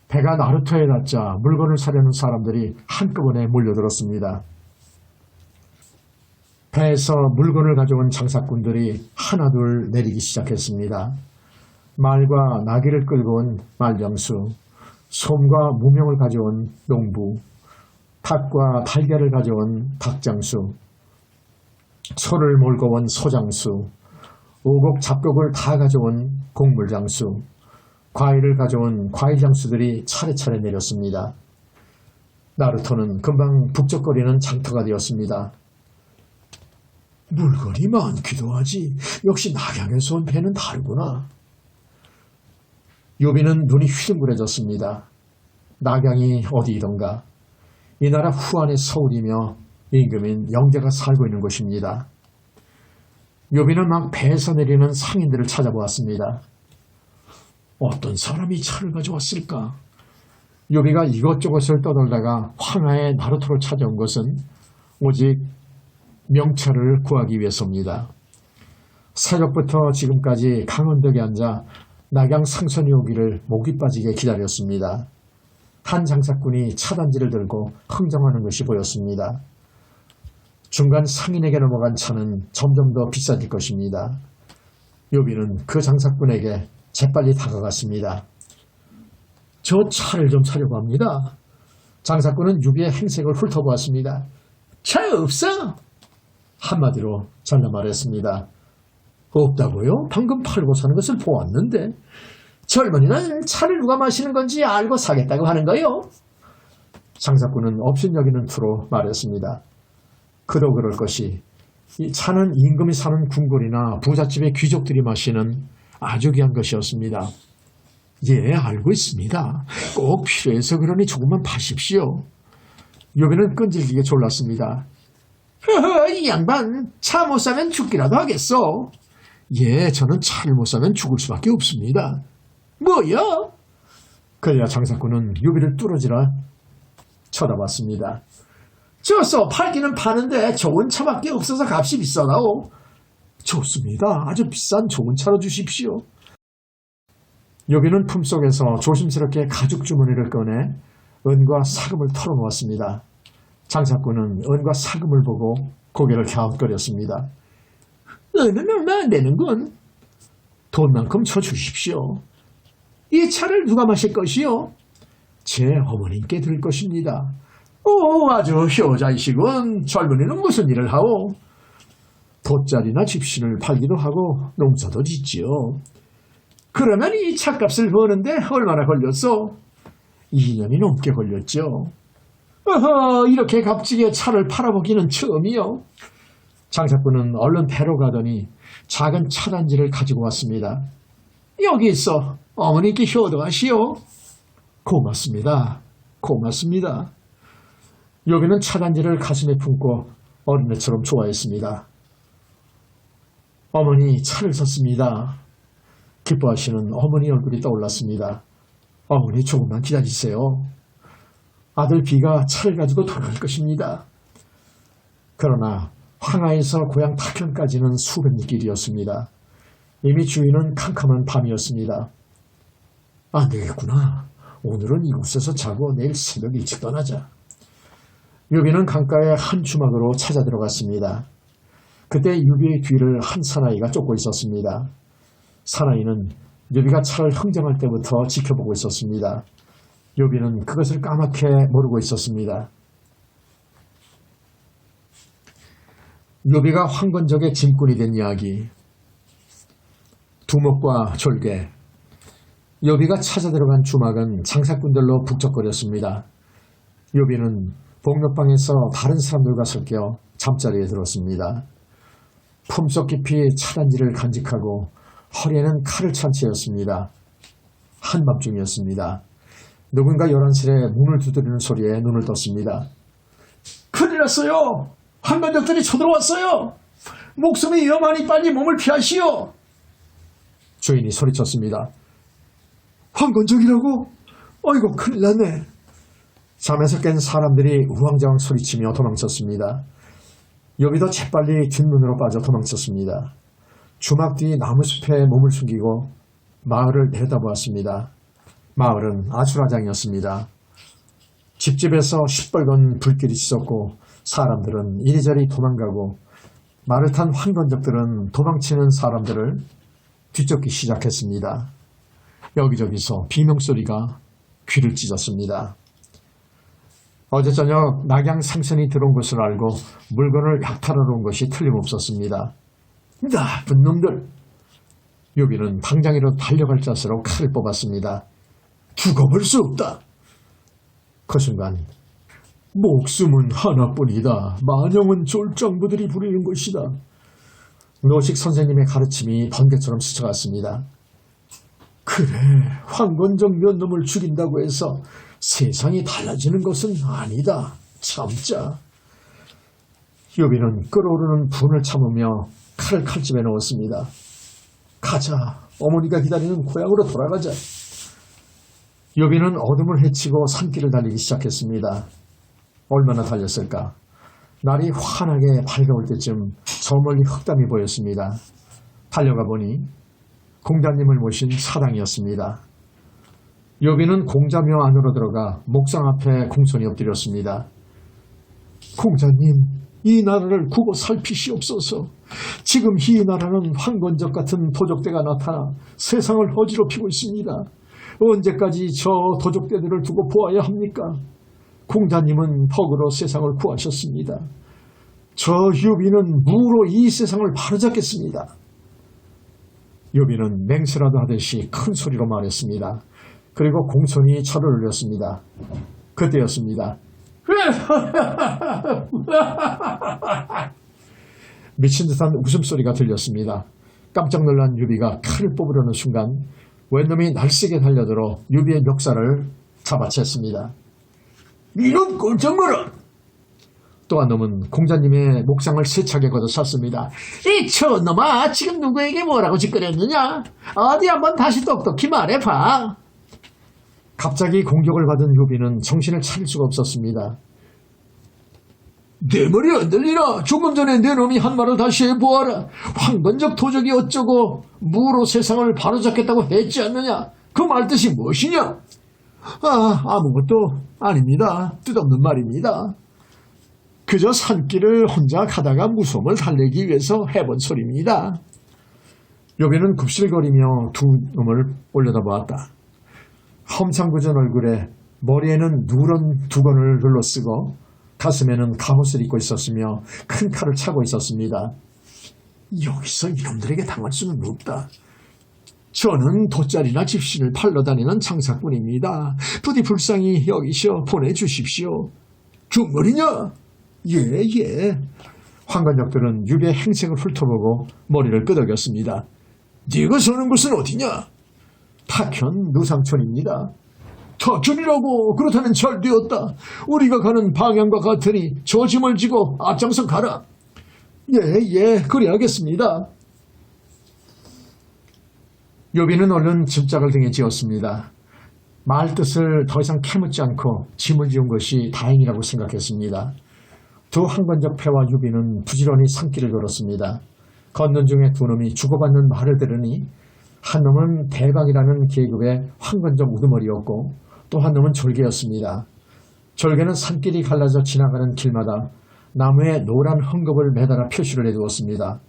배가 나루터에 닿자 물건을 사려는 사람들이 한꺼번에 몰려들었습니다. 배에서 물건을 가져온 장사꾼들이 하나둘 내리기 시작했습니다. 말과 나귀를 끌고 온 말병수, 솜과 무명을 가져온 농부, 닭과 달걀을 가져온 닭장수, 소를 몰고 온 소장수, 오곡 잡곡을 다 가져온 곡물장수, 과일을 가져온 과일장수들이 차례차례 내렸습니다. 나루토는 금방 북적거리는 장터가 되었습니다. 물건이 많기도 하지. 역시 낙양에서 온 배는 다르구나. 요비는 눈이 휘둥그레졌습니다. 낙양이 어디이던가. 이 나라 후안의 서울이며 임금인 영대가 살고 있는 곳입니다. 요비는 막 배에서 내리는 상인들을 찾아보았습니다. 어떤 사람이 차를 가져왔을까? 요비가 이것저것을 떠돌다가 황하의 나루토를 찾아온 것은 오직 명찰을 구하기 위해서입니다. 새벽부터 지금까지 강원벽에 앉아 낙양 상선이 오기를 목이 빠지게 기다렸습니다. 한 장사꾼이 차단지를 들고 흥정하는 것이 보였습니다. 중간 상인에게 넘어간 차는 점점 더 비싸질 것입니다. 요비는 그 장사꾼에게 재빨리 다가갔습니다. 저 차를 좀 사려고 합니다. 장사꾼은 요비의 행색을 훑어보았습니다. 차 없어? 한마디로 잘라 말했습니다. 없다고요? 방금 팔고 사는 것을 보았는데. 젊은이는 차를 누가 마시는 건지 알고 사겠다고 하는 거요. 장사꾼은 업신여기는 투로 말했습니다. 그도 그럴 것이 이 차는 임금이 사는 궁궐이나 부잣집의 귀족들이 마시는 아주 귀한 것이었습니다. 예, 알고 있습니다. 꼭 필요해서 그러니 조금만 파십시오. 요비는 끈질기게 졸랐습니다. 허허, 이 양반 차 못 사면 죽기라도 하겠소. 예, 저는 차를 못 사면 죽을 수밖에 없습니다. 뭐요? 그래야 장사꾼은 요비를 뚫어지라 쳐다봤습니다. 좋소, 팔기는 파는데 좋은 차밖에 없어서 값이 비싸다오. 좋습니다. 아주 비싼 좋은 차로 주십시오. 요비는 품속에서 조심스럽게 가죽 주머니를 꺼내 은과 사금을 털어놓았습니다. 장사꾼은 은과 사금을 보고 고개를 갸웃거렸습니다. 은은 얼마 안 되는군. 돈만큼 쳐 주십시오. 이 차를 누가 마실 것이요? 제 어머님께 드릴 것입니다. 오, 아주 효자이시군. 젊은이는 무슨 일을 하오? 돗자리나 집신을 팔기도 하고 농사도 짓지요. 그러면 이 차값을 버는데 얼마나 걸렸소? 2년이 넘게 걸렸죠. 어허, 이렇게 값지게 차를 팔아보기는 처음이요. 장사꾼은 얼른 배로 가더니 작은 차단지를 가지고 왔습니다. 여기 있어. 어머니께 효도하시오. 고맙습니다. 고맙습니다. 요비는 차단지를 가슴에 품고 어린애처럼 좋아했습니다. 어머니 차를 샀습니다. 기뻐하시는 어머니 얼굴이 떠올랐습니다. 어머니 조금만 기다리세요. 아들 비가 차를 가지고 돌아갈 것입니다. 그러나 황하에서 고향 타현까지는 수백 리 길이었습니다. 이미 주위는 캄캄한 밤이었습니다. 안 되겠구나. 오늘은 이곳에서 자고 내일 새벽 일찍 떠나자. 요비는 강가의 한 주막으로 찾아 들어갔습니다. 그때 요비의 뒤를 한 사나이가 쫓고 있었습니다. 사나이는 요비가 차를 흥정할 때부터 지켜보고 있었습니다. 요비는 그것을 까맣게 모르고 있었습니다. 요비가 황건적의 짐꾼이 된 이야기. 두목과 졸개. 요비가 찾아 들어간 주막은 장사꾼들로 북적거렸습니다. 요비는 복록방에서 다른 사람들과 섞여 잠자리에 들었습니다. 품속 깊이 차단지를 간직하고 허리에는 칼을 찬 채였습니다. 한밤중이었습니다. 누군가 요란스레 문을 두드리는 소리에 눈을 떴습니다. 큰일 났어요. 황건적들이 쳐들어왔어요. 목숨이 위험하니 빨리 몸을 피하시오. 주인이 소리쳤습니다. 황건적이라고? 어이구, 큰일 났네. 잠에서 깬 사람들이 우왕좌왕 소리치며 도망쳤습니다. 욥이도 재빨리 뒷문으로 빠져 도망쳤습니다. 주막 뒤 나무숲에 몸을 숨기고 마을을 내려다보았습니다. 마을은 아수라장이었습니다. 집집에서 시뻘건 불길이 씻었고 사람들은 이리저리 도망가고 말을 탄 황건적들은 도망치는 사람들을 뒤쫓기 시작했습니다. 여기저기서 비명소리가 귀를 찢었습니다. 어제 저녁 낙양 상선이 들어온 것을 알고 물건을 약탈하러 온 것이 틀림없었습니다. 나쁜 놈들! 욥이는 당장이로 달려갈 자세로 칼을 뽑았습니다. 두고 볼 수 없다. 그 순간 목숨은 하나뿐이다. 만영은 졸장부들이 부리는 것이다. 노식 선생님의 가르침이 번개처럼 스쳐갔습니다. 그래, 황건적 몇 놈을 죽인다고 해서 세상이 달라지는 것은 아니다. 참자. 욥이는 끓어오르는 분을 참으며 칼을 칼집에 넣었습니다. 가자. 어머니가 기다리는 고향으로 돌아가자. 욥이는 어둠을 헤치고 산길을 달리기 시작했습니다. 얼마나 달렸을까? 날이 환하게 밝아올 때쯤 저 멀리 흑담이 보였습니다. 달려가 보니 공자님을 모신 사당이었습니다. 욥이는 공자묘 안으로 들어가 목상 앞에 공손히 엎드렸습니다. 공자님, 이 나라를 구고 살피시옵소서. 지금 이 나라는 황건적 같은 도적대가 나타나 세상을 어지럽히고 있습니다. 언제까지 저 도적대들을 두고 보아야 합니까? 공자님은 덕으로 세상을 구하셨습니다. 저 욥이는 무로 이 세상을 바로잡겠습니다. 욥이는 맹세라도 하듯이 큰 소리로 말했습니다. 그리고 공손히 절을 올렸습니다. 그때였습니다. 미친 듯한 웃음소리가 들렸습니다. 깜짝 놀란 욥이가 칼을 뽑으려는 순간 웬놈이 날쌔게 달려들어 욥이의 멱살을 잡아챘습니다. 이놈 꼴쩍 마라! 또 한 놈은 공자님의 목상을 세차게 걷어찼습니다. 이 촌놈아, 지금 누구에게 뭐라고 짓거렸느냐? 어디 한번 다시 똑똑히 말해봐. 갑자기 공격을 받은 욥이는 정신을 차릴 수가 없었습니다. 내 말이 안 들리나? 조금 전에 내 놈이 한 말을 다시 해보아라. 황건적 도적이 어쩌고 무로 세상을 바로잡겠다고 했지 않느냐? 그 말 뜻이 무엇이냐? 아무것도 아닙니다. 뜻없는 말입니다. 그저 산길을 혼자 가다가 무서움을 달래기 위해서 해본 소리입니다. 욥이는 굽실거리며 두 놈을 올려다보았다. 험상궂은 얼굴에 머리에는 누런 두건을 둘러쓰고 가슴에는 갑옷을 입고 있었으며 큰 칼을 차고 있었습니다. 여기서 이놈들에게 당할 수는 없다. 저는 돗자리나 집신을 팔러 다니는 장사꾼입니다. 부디 불쌍히 여기셔 보내주십시오. 중거리냐? 예. 황건적들은 욥의 행색을 훑어보고 머리를 끄덕였습니다. 네가 사는 곳은 어디냐? 타현 누상촌입니다. 타현이라고? 그렇다면 잘 되었다. 우리가 가는 방향과 같으니 저 짐을 지고 앞장서 가라. 예, 그래야겠습니다. 욥이는 얼른 짐짝을 등에 지었습니다. 말 뜻을 더 이상 캐묻지 않고 짐을 지은 것이 다행이라고 생각했습니다. 두 황건적 패와 욥이는 부지런히 산길을 걸었습니다. 걷는 중에 두 놈이 주고받는 말을 들으니 한 놈은 대강이라는 계급의 황건적 우두머리였고 또 한 놈은 졸개였습니다. 졸개는 산길이 갈라져 지나가는 길마다 나무에 노란 헝겊을 매달아 표시를 해두었습니다.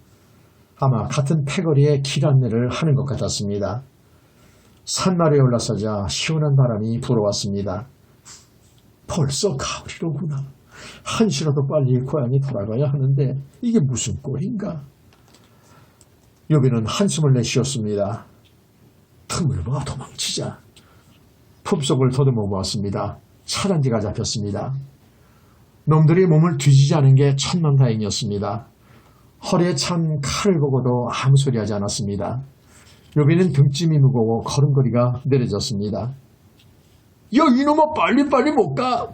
아마 같은 패거리에 길 안내를 하는 것 같았습니다. 산마루에 올라서자 시원한 바람이 불어왔습니다. 벌써 가을이로구나. 한시라도 빨리 고향에 돌아가야 하는데 이게 무슨 꼴인가. 욥이는 한숨을 내쉬었습니다. 틈을 봐 도망치자. 품속을 더듬어 보았습니다. 차단지가 잡혔습니다. 놈들이 몸을 뒤지지 않은 게 천만다행이었습니다. 허리에 찬 칼을 보고도 아무 소리 하지 않았습니다. 욥이는 등짐이 무거워 걸음걸이가 느려졌습니다. 야 이놈아 빨리 못 가.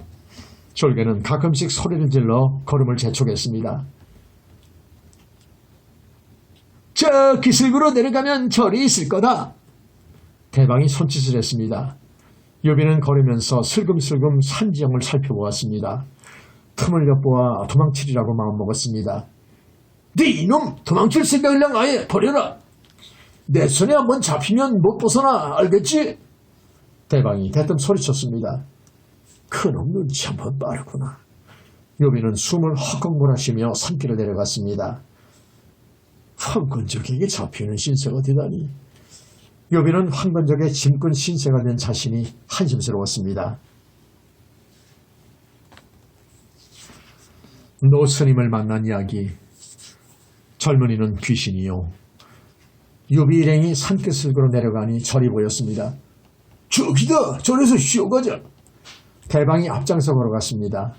졸개는 가끔씩 소리를 질러 걸음을 재촉했습니다. 저 기슭으로 내려가면 절이 있을 거다. 대방이 손짓을 했습니다. 욥이는 걸으면서 슬금슬금 산지형을 살펴보았습니다. 틈을 엿보아 도망치리라고 마음먹었습니다. 네 이놈 도망칠 생각이랑 아예 버려라. 내 손에 한번 잡히면 못 벗어나 알겠지? 대방이 대뜸 소리쳤습니다. 그놈 눈치 한번 빠르구나. 요비는 숨을 헉헉 몰아쉬며 산길을 내려갔습니다. 황건적에게 잡히는 신세가 되다니. 요비는 황건적의 짐꾼 신세가 된 자신이 한심스러웠습니다. 노스님을 만난 이야기. 젊은이는 귀신이요. 요비 일행이 산끝으로 내려가니 절이 보였습니다. 저기다! 절에서 쉬어가자! 대방이 앞장서 걸어갔습니다.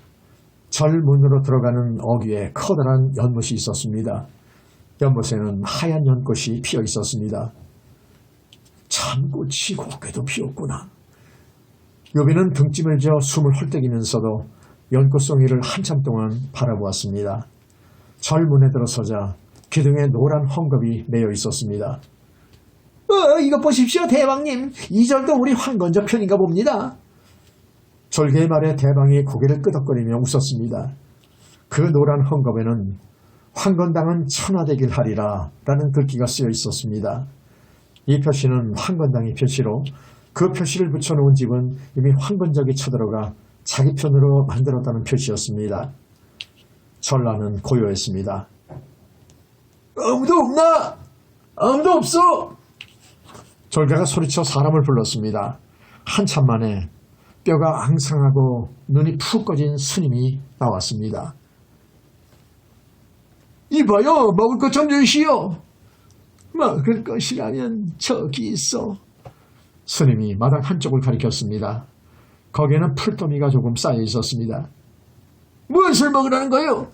절 문으로 들어가는 어귀에 커다란 연못이 있었습니다. 연못에는 하얀 연꽃이 피어 있었습니다. 참 꽃이 곱게도 피었구나. 요비는 등짐을 지어 숨을 헐떡이면서도 연꽃송이를 한참 동안 바라보았습니다. 절문에 들어서자 기둥에 노란 헝겊이 매여 있었습니다. 이것 보십시오 대방님. 이 절도 우리 황건적 편인가 봅니다. 절개의 말에 대방이 고개를 끄덕거리며 웃었습니다. 그 노란 헝겊에는 황건당은 천하되길 하리라 라는 글귀가 쓰여 있었습니다. 이 표시는 황건당의 표시로 그 표시를 붙여놓은 집은 이미 황건적이 쳐들어가 자기 편으로 만들었다는 표시였습니다. 전라는 고요했습니다. 아무도 없나? 아무도 없어! 절개가 소리쳐 사람을 불렀습니다. 한참 만에 뼈가 앙상하고 눈이 푹 꺼진 스님이 나왔습니다. 이봐요, 먹을 것 좀 주시오. 먹을 것이라면 저기 있어. 스님이 마당 한쪽을 가리켰습니다. 거기에는 풀더미가 조금 쌓여 있었습니다. 무엇을 먹으라는 거요?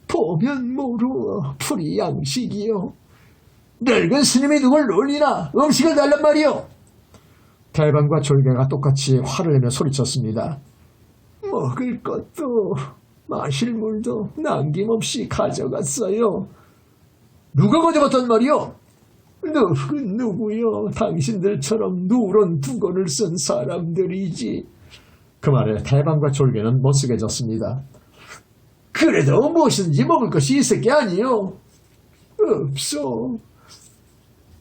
보면 모르어 풀이 양식이요. 늙은 스님이 누굴 놀리나 음식을 달란 말이요. 대방과 졸개가 똑같이 화를 내며 소리쳤습니다. 먹을 것도 마실 물도 남김없이 가져갔어요. 누가 가져갔단 말이요? 누구요? 당신들처럼 누런 두건을 쓴 사람들이지. 그 말에 대방과 졸개는 못쓰게졌습니다. 그래도 무엇이든지 먹을 것이 있을 게 아니요. 없어.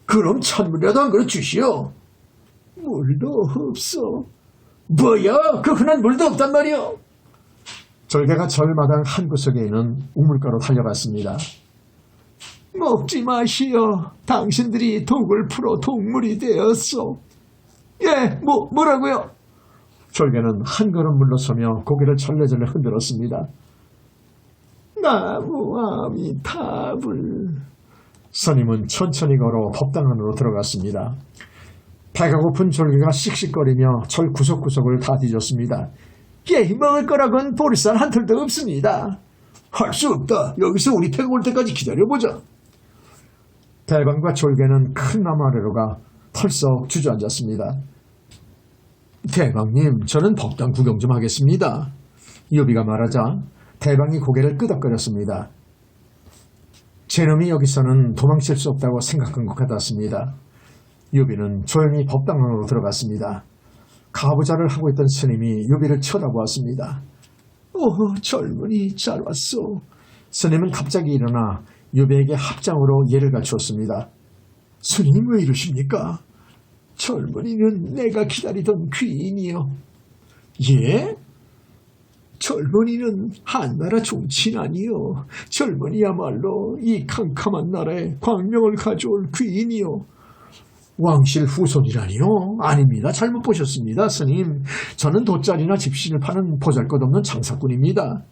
그럼 찬물이라도 한 그릇 주시오. 물도 없어. 뭐야? 그 흔한 물도 없단 말이오. 절개가 절마당 한 구석에 있는 우물가로 달려갔습니다. 먹지 마시오. 당신들이 독을 풀어 동물이 되었소. 예, 뭐라고요? 절개는 한 걸음 물러서며 고개를 절레절레 흔들었습니다. 나무 아미타불. 스님은 천천히 걸어 법당 안으로 들어갔습니다. 배가 고픈 졸개가 씩씩거리며 절 구석구석을 다 뒤졌습니다. 예, 먹을 거라곤 보리쌀 한 털도 없습니다. 할 수 없다. 여기서 우리 배가 올 때까지 기다려보자. 대방과 졸개는 큰 나무 아래로 가 털썩 주저앉았습니다. 대방님, 저는 법당 구경 좀 하겠습니다. 요비가 말하자 대방이 고개를 끄덕거렸습니다. 제놈이 여기서는 도망칠 수 없다고 생각한 것 같았습니다. 요비는 조용히 법당 안으로 들어갔습니다. 가부좌를 하고 있던 스님이 요비를 쳐다보았습니다. 오, 젊은이 잘 왔소. 스님은 갑자기 일어나 요비에게 합장으로 예를 갖추었습니다. 스님 왜 이러십니까? 젊은이는 내가 기다리던 귀인이요. 예? 젊은이는 한나라 종친아니요. 젊은이야말로 이 캄캄한 나라에 광명을 가져올 귀인이요. 왕실 후손이라니요? 아닙니다. 잘못 보셨습니다, 스님. 저는 돗자리나 집신을 파는 보잘것없는 장사꾼입니다.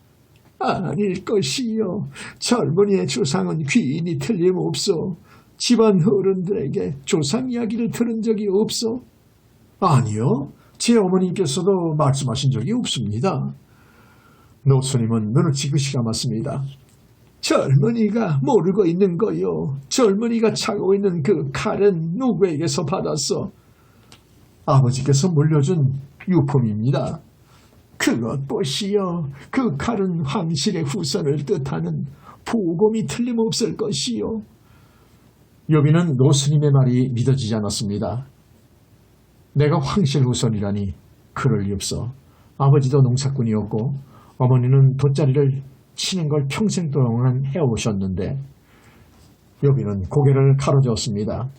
아닐 것이요. 젊은이의 조상은 귀인이 틀림없어. 집안 어른들에게 조상 이야기를 들은 적이 없어. 아니요. 제 어머님께서도 말씀하신 적이 없습니다. 노스님은 눈을 지그시 감았습니다. 젊은이가 모르고 있는 거요. 젊은이가 차고 있는 그 칼은 누구에게서 받았어? 아버지께서 물려준 유품입니다. 그것 보시오. 그 칼은 황실의 후손을 뜻하는 보검이 틀림없을 것이요. 요비는 노스님의 말이 믿어지지 않았습니다. 내가 황실 후손이라니 그럴 리 없어. 아버지도 농사꾼이었고 어머니는 돗자리를 치는 걸 평생 동안 해오셨는데 요비는 고개를 가로저었습니다.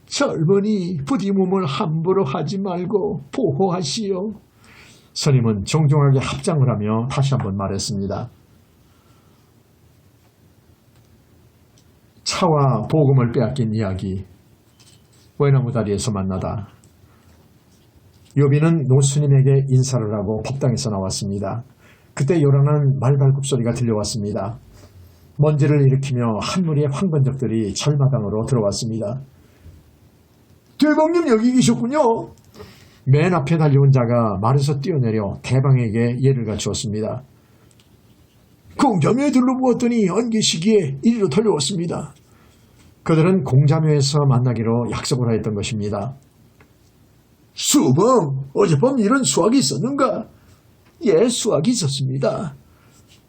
젊은이 부디 몸을 함부로 하지 말고 보호하시오. 스님은 정중하게 합장을 하며 다시 한번 말했습니다. 차와 복음을 빼앗긴 이야기. 외나무다리에서 만나다. 요비는 노스님에게 인사를 하고 법당에서 나왔습니다. 그때 요란한 말발굽 소리가 들려왔습니다. 먼지를 일으키며 한 무리의 황건적들이 절마당으로 들어왔습니다. 대방님 여기 계셨군요. 맨 앞에 달려온 자가 말에서 뛰어내려 대방에게 예를 갖추었습니다. 공자묘에 둘러보았더니 안 계시기에 이리로 달려왔습니다. 그들은 공자묘에서 만나기로 약속을 하였던 것입니다. 수범, 어젯밤 이런 수학이 있었는가? 예, 수학이 있었습니다.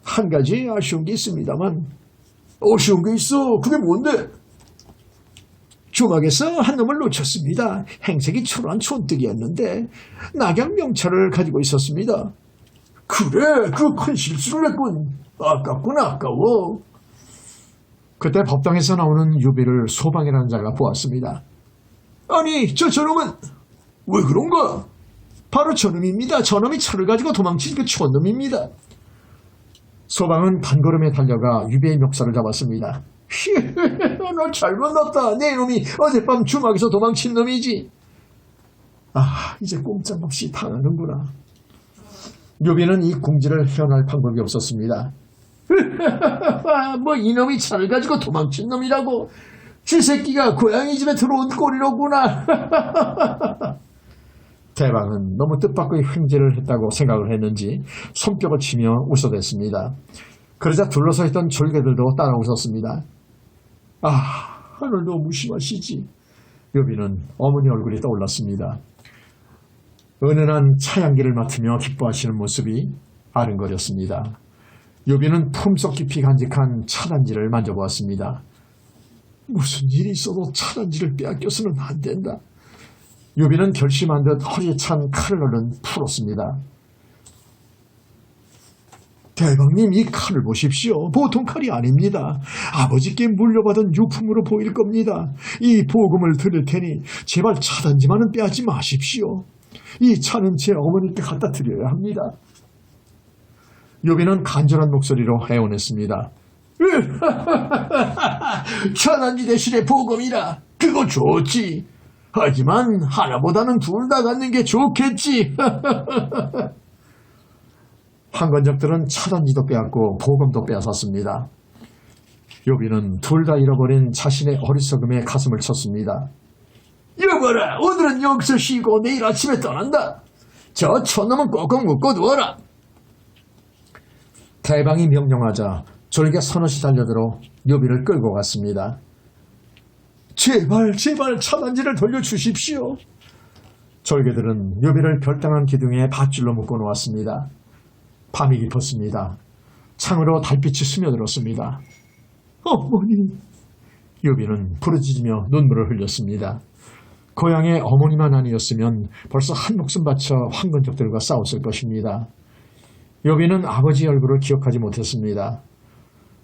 한 가지 아쉬운 게 있습니다만. 아쉬운 게 있어? 그게 뭔데? 주막에서 한 놈을 놓쳤습니다. 행색이 초라한 촌뜨기였는데 낙양 명찰을 가지고 있었습니다. 그래, 그 큰 실수를 했군. 아깝구나, 아까워. 그때 법당에서 나오는 유비를 소방이라는 자가 보았습니다. 아니, 저놈은 왜 그런가? 바로 저놈입니다. 저놈이 차를 가지고 도망친 그 촌놈입니다. 소방은 단걸음에 달려가 유비의 멱살을 잡았습니다. 너 잘못 났다. 내 놈이 어젯밤 주막에서 도망친 놈이지. 아, 이제 꼼짝없이 당하는구나. 유비는 이 궁지를 헤어날 방법이 없었습니다. 뭐 이놈이 차를 가지고 도망친 놈이라고. 지 새끼가 고양이 집에 들어온 꼴이로구나. 대방은 너무 뜻밖의 횡재를 했다고 생각을 했는지 손뼉을 치며 웃어댔습니다. 그러자 둘러서 있던 졸개들도 따라 웃었습니다. 아, 하늘 너무 무심하시지. 요비는 어머니 얼굴이 떠올랐습니다. 은은한 차향기를 맡으며 기뻐하시는 모습이 아른거렸습니다. 요비는 품속 깊이 간직한 차단지를 만져보았습니다. 무슨 일이 있어도 차단지를 빼앗겨서는 안 된다. 요비는 결심한 듯 허리에 찬 칼을 얼른 풀었습니다. 대방님, 이 칼을 보십시오. 보통 칼이 아닙니다. 아버지께 물려받은 유품으로 보일 겁니다. 이 보금을 드릴 테니 제발 차단지만은 빼앗지 마십시오. 이 차는 제 어머니께 갖다 드려야 합니다. 요비는 간절한 목소리로 애원했습니다. 차단지 대신에 보금이라. 그거 좋지. 하지만 하나보다는 둘 다 갖는 게 좋겠지. 황건적들은 차단지도 빼앗고 보금도 빼앗았습니다. 요비는 둘 다 잃어버린 자신의 어리석음에 가슴을 쳤습니다. 여봐라, 오늘은 여기서 쉬고 내일 아침에 떠난다. 저 촌놈은 꼭꼭 묶어두어라. 대방이 명령하자 졸개 서너시 달려들어 요비를 끌고 갔습니다. 제발 차단지를 돌려주십시오. 졸개들은 요비를 별당한 기둥에 밧줄로 묶어놓았습니다. 밤이 깊었습니다. 창으로 달빛이 스며들었습니다. 어머니. 요비는 부르짖으며 눈물을 흘렸습니다. 고향의 어머니만 아니었으면 벌써 한 목숨 바쳐 황건적들과 싸웠을 것입니다. 요비는 아버지 얼굴을 기억하지 못했습니다.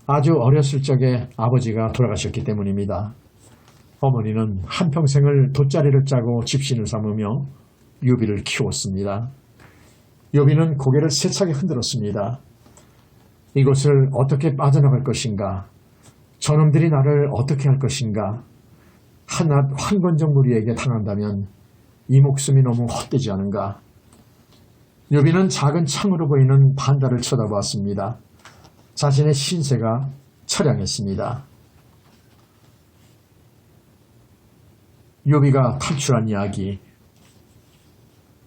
아주 어렸을 적에 아버지가 돌아가셨기 때문입니다. 어머니는 한평생을 돗자리를 짜고 집신을 삼으며 요비를 키웠습니다. 요비는 고개를 세차게 흔들었습니다. 이곳을 어떻게 빠져나갈 것인가? 저놈들이 나를 어떻게 할 것인가? 한낱 황건적 무리에게 당한다면 이 목숨이 너무 헛되지 않은가? 요비는 작은 창으로 보이는 반달을 쳐다보았습니다. 자신의 신세가 처량했습니다. 요비가 탈출한 이야기.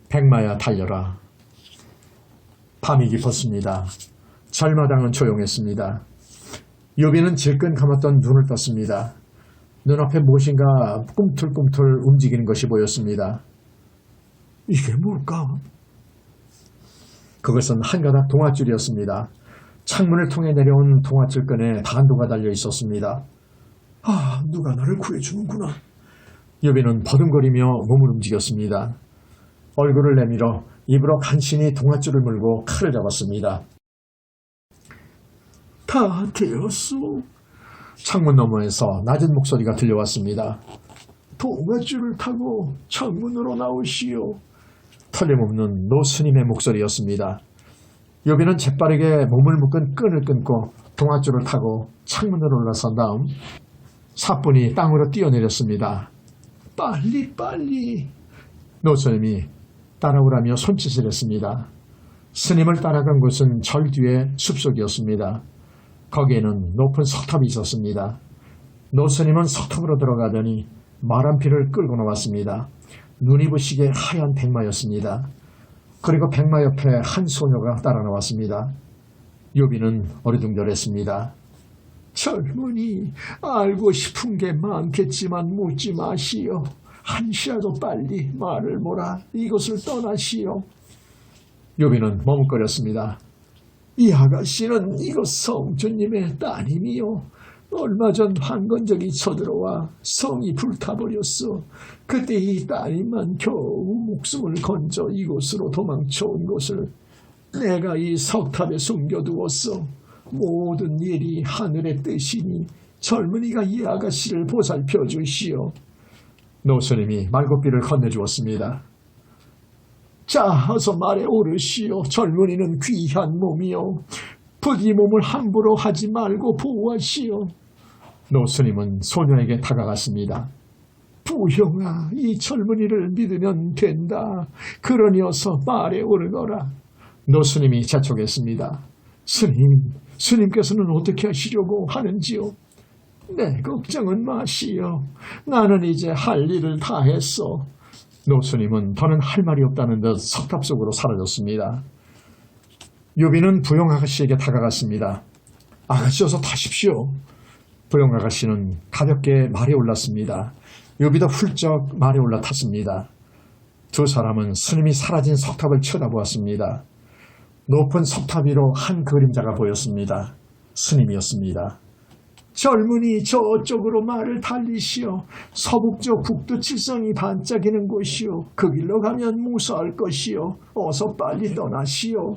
백마야 달려라. 밤이 깊었습니다. 절마당은 조용했습니다. 요비는 질끈 감았던 눈을 떴습니다. 눈앞에 무엇인가 꿈틀꿈틀 움직이는 것이 보였습니다. 이게 뭘까? 그것은 한 가닥 동아줄이었습니다. 창문을 통해 내려온 동아줄끈에 단도가 달려 있었습니다. 아, 누가 나를 구해주는구나. 요비는 버둥거리며 몸을 움직였습니다. 얼굴을 내밀어 입으로 간신히 동아줄을 물고 칼을 잡았습니다. 다 되었소. 창문 너머에서 낮은 목소리가 들려왔습니다. 동아줄을 타고 창문으로 나오시오. 틀림없는 노스님의 목소리였습니다. 요비는 재빠르게 몸을 묶은 끈을 끊고 동아줄을 타고 창문으로 올라선 다음 사뿐히 땅으로 뛰어내렸습니다. 빨리 빨리. 노스님이 따라오라며 손짓을 했습니다. 스님을 따라간 곳은 절 뒤의 숲속이었습니다. 거기에는 높은 석탑이 있었습니다. 노스님은 석탑으로 들어가더니 말 한 피를 끌고 나왔습니다. 눈이 부시게 하얀 백마였습니다. 그리고 백마 옆에 한 소녀가 따라 나왔습니다. 요비는 어리둥절했습니다. 젊은이, 알고 싶은 게 많겠지만 묻지 마시오. 한시라도 빨리 말을 몰아 이곳을 떠나시오. 요비는 머뭇거렸습니다. 이 아가씨는 이곳 성주님의 따님이요. 얼마 전 황건적이 쳐들어와 성이 불타버렸어. 그때 이 따님만 겨우 목숨을 건져 이곳으로 도망쳐온 것을 내가 이 석탑에 숨겨두었어. 모든 일이 하늘의 뜻이니 젊은이가 이 아가씨를 보살펴 주시오. 노스님이 말고삐를 건네주었습니다. 자, 어서 말에 오르시오. 젊은이는 귀한 몸이요. 부디 몸을 함부로 하지 말고 보호하시오. 노스님은 소녀에게 다가갔습니다. 부형아, 이 젊은이를 믿으면 된다. 그러니 어서 말에 오르거라. 노스님이 재촉했습니다. 스님께서는 어떻게 하시려고 하는지요? 내 걱정은 마시오. 나는 이제 할 일을 다 했어. 노스님은 더는 할 말이 없다는 듯 석탑 속으로 사라졌습니다. 요비는 부용 아가씨에게 다가갔습니다. 아가씨 어서 타십시오. 부용 아가씨는 가볍게 말에 올랐습니다. 요비도 훌쩍 말에 올라탔습니다. 두 사람은 스님이 사라진 석탑을 쳐다보았습니다. 높은 석탑 위로 한 그림자가 보였습니다. 스님이었습니다. 젊은이 저쪽으로 말을 달리시오. 서북쪽 북두칠성이 반짝이는 곳이오. 그 길로 가면 무사할 것이오. 어서 빨리 떠나시오.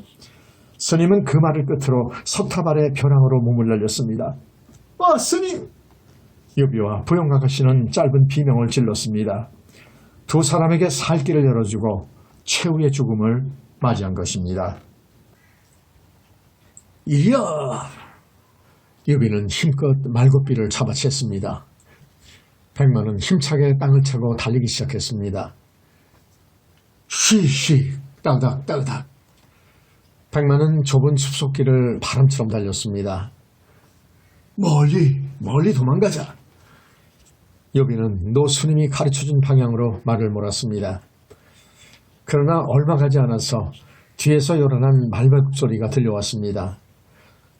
스님은 그 말을 끝으로 석탑 아래 벼랑으로 몸을 날렸습니다. 아, 스님! 요비와 부용 아가씨는 짧은 비명을 질렀습니다. 두 사람에게 살 길을 열어주고 최후의 죽음을 맞이한 것입니다. 이야! 요비는 힘껏 말고삐를 잡아챘습니다. 백마는 힘차게 땅을 차고 달리기 시작했습니다. 쉬쉬, 따닥, 따닥. 백마는 좁은 숲속길을 바람처럼 달렸습니다. 멀리 도망가자. 요비는 노스님이 가르쳐준 방향으로 말을 몰았습니다. 그러나 얼마 가지 않아서 뒤에서 요란한 말발굽 소리가 들려왔습니다.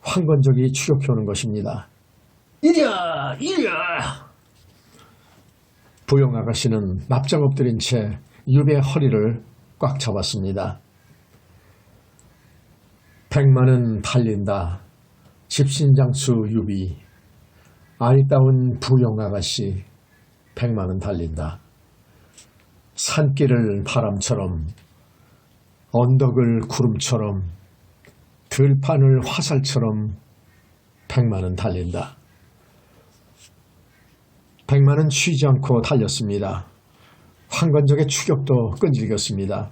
황건적이 추격해오는 것입니다. 이랴! 부용 아가씨는 납작 엎드린 채 유비의 허리를 꽉 잡았습니다. 백마는 달린다. 집신장수 유비, 아리따운 부용 아가씨, 백마는 달린다. 산길을 바람처럼, 언덕을 구름처럼, 들판을 화살처럼 백마는 달린다. 백마는 쉬지 않고 달렸습니다. 황건적의 추격도 끈질겼습니다.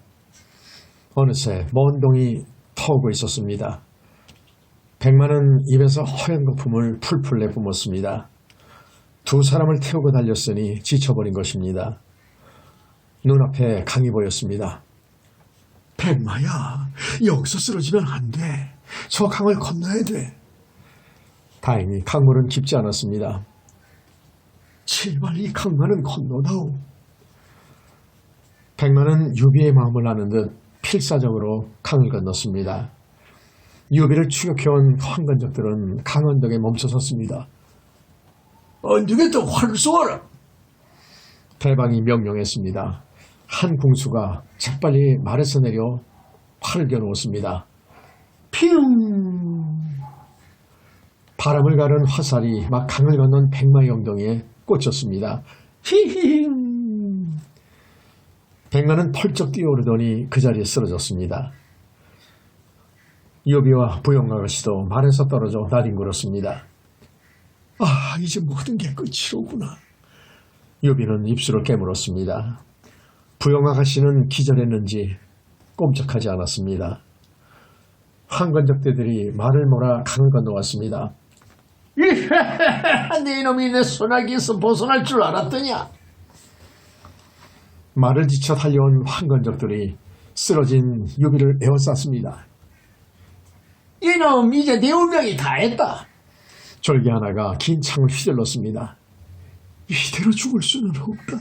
어느새 먼 동이 터오고 있었습니다. 백마는 입에서 허연 거품을 풀풀 내뿜었습니다. 두 사람을 태우고 달렸으니 지쳐버린 것입니다. 눈앞에 강이 보였습니다. 백마야, 여기서 쓰러지면 안 돼. 저 강을 건너야 돼. 다행히 강물은 깊지 않았습니다. 제발 이 강만은 건너다오. 백마는 유비의 마음을 아는 듯 필사적으로 강을 건넜습니다. 유비를 추격해온 황건적들은 강언덕에 멈춰섰습니다. 언덕에다 활을 쏘아라. 대방이 명령했습니다. 한 궁수가 재빨리 말에서 내려 활을 겨누었습니다. 피웅! 바람을 가른 화살이 막 강을 건넌 백마의 엉덩이에 꽂혔습니다. 히히힝! 백마는 펄쩍 뛰어오르더니 그 자리에 쓰러졌습니다. 요비와 부용 아가씨도 말에서 떨어져 나뒹굴었습니다. 아, 이제 모든 게 끝이로구나. 요비는 입술을 깨물었습니다. 부용 아가씨는 기절했는지 꼼짝하지 않았습니다. 황건적대들이 말을 몰아 강을 건너왔습니다. 네 이놈이 내 소나기에서 벗어날 줄 알았더냐. 말을 지쳐 달려온 황건적들이 쓰러진 요비를 에워쌌습니다. 이놈, 이제 내 운명이 다했다. 졸개 하나가 긴 창을 휘둘렀습니다. 이대로 죽을 수는 없다.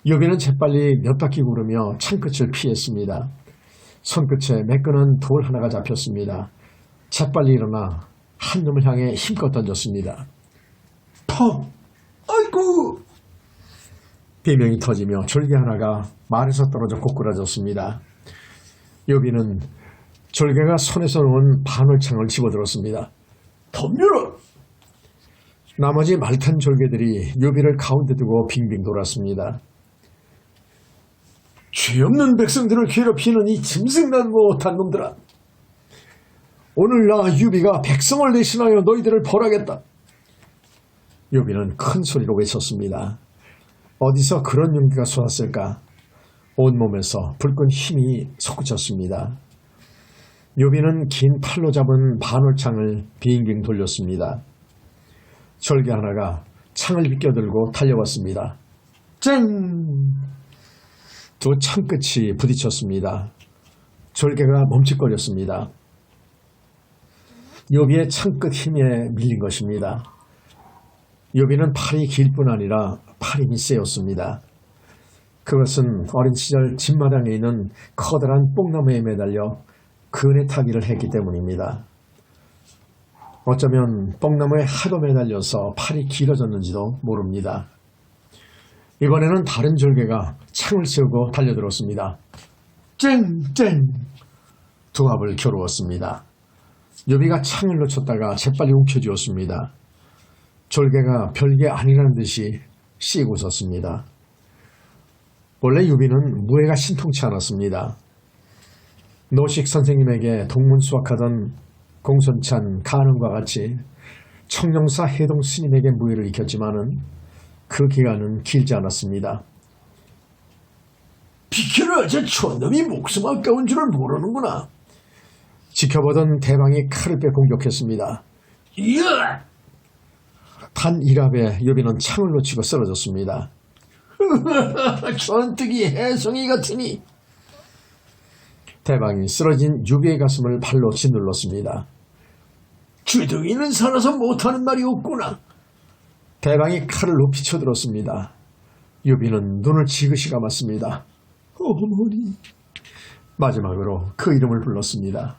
요비는 재빨리 몇 바퀴 구르며 창끝을 피했습니다. 손끝에 매끈한 돌 하나가 잡혔습니다. 재빨리 일어나 한 놈을 향해 힘껏 던졌습니다. 퍽! 아이고! 비명이 터지며 졸개 하나가 말에서 떨어져 고꾸라졌습니다. 요비는 졸개가 손에서 놓은 반월창을 집어들었습니다. 덤벼라! 나머지 말탄 졸개들이 요비를 가운데 두고 빙빙 돌았습니다. 죄 없는 백성들을 괴롭히는 이 짐승난 못한 놈들아. 오늘 나 유비가 백성을 대신하여 너희들을 벌하겠다. 요비는 큰 소리로 외쳤습니다. 어디서 그런 용기가 솟았을까? 온몸에서 불끈 힘이 솟구쳤습니다. 요비는 긴 팔로 잡은 반월창을 빙빙 돌렸습니다. 절개 하나가 창을 비껴들고 달려왔습니다. 짠! 두 창끝이 부딪혔습니다. 절개가 멈칫거렸습니다. 요비의 창끝 힘에 밀린 것입니다. 요비는 팔이 길 뿐 아니라 팔 힘이 세였습니다. 그것은 어린 시절 집마당에 있는 커다란 뽕나무에 매달려 그네 타기를 했기 때문입니다. 어쩌면 뽕나무에 하도 매달려서 팔이 길어졌는지도 모릅니다. 이번에는 다른 절개가 창을 세우고 달려들었습니다. 쨍쨍! 두 합을 겨루었습니다. 요비가 창을 놓쳤다가 재빨리 움켜쥐었습니다. 절개가 별게 아니라는 듯이 씩 웃었습니다. 원래 요비는 무예가 신통치 않았습니다. 노식 선생님에게 동문 수학하던 공손찬 가능과 같이 청룡사 해동 스님에게 무예를 익혔지만은 그 기간은 길지 않았습니다. 비켜라, 저 촌놈이 목숨 아까운 줄을 모르는구나. 지켜보던 대방이 칼을 빼 공격했습니다. 이야! 단 1합에 요비는 창을 놓치고 쓰러졌습니다. 전뜨기 해성이 같으니. 대방이 쓰러진 유비의 가슴을 발로 짓눌렀습니다. 주둥이는 살아서 못하는 말이 없구나. 대방이 칼을 높이 쳐들었습니다. 유비는 눈을 지그시 감았습니다. 어머니. 마지막으로 그 이름을 불렀습니다.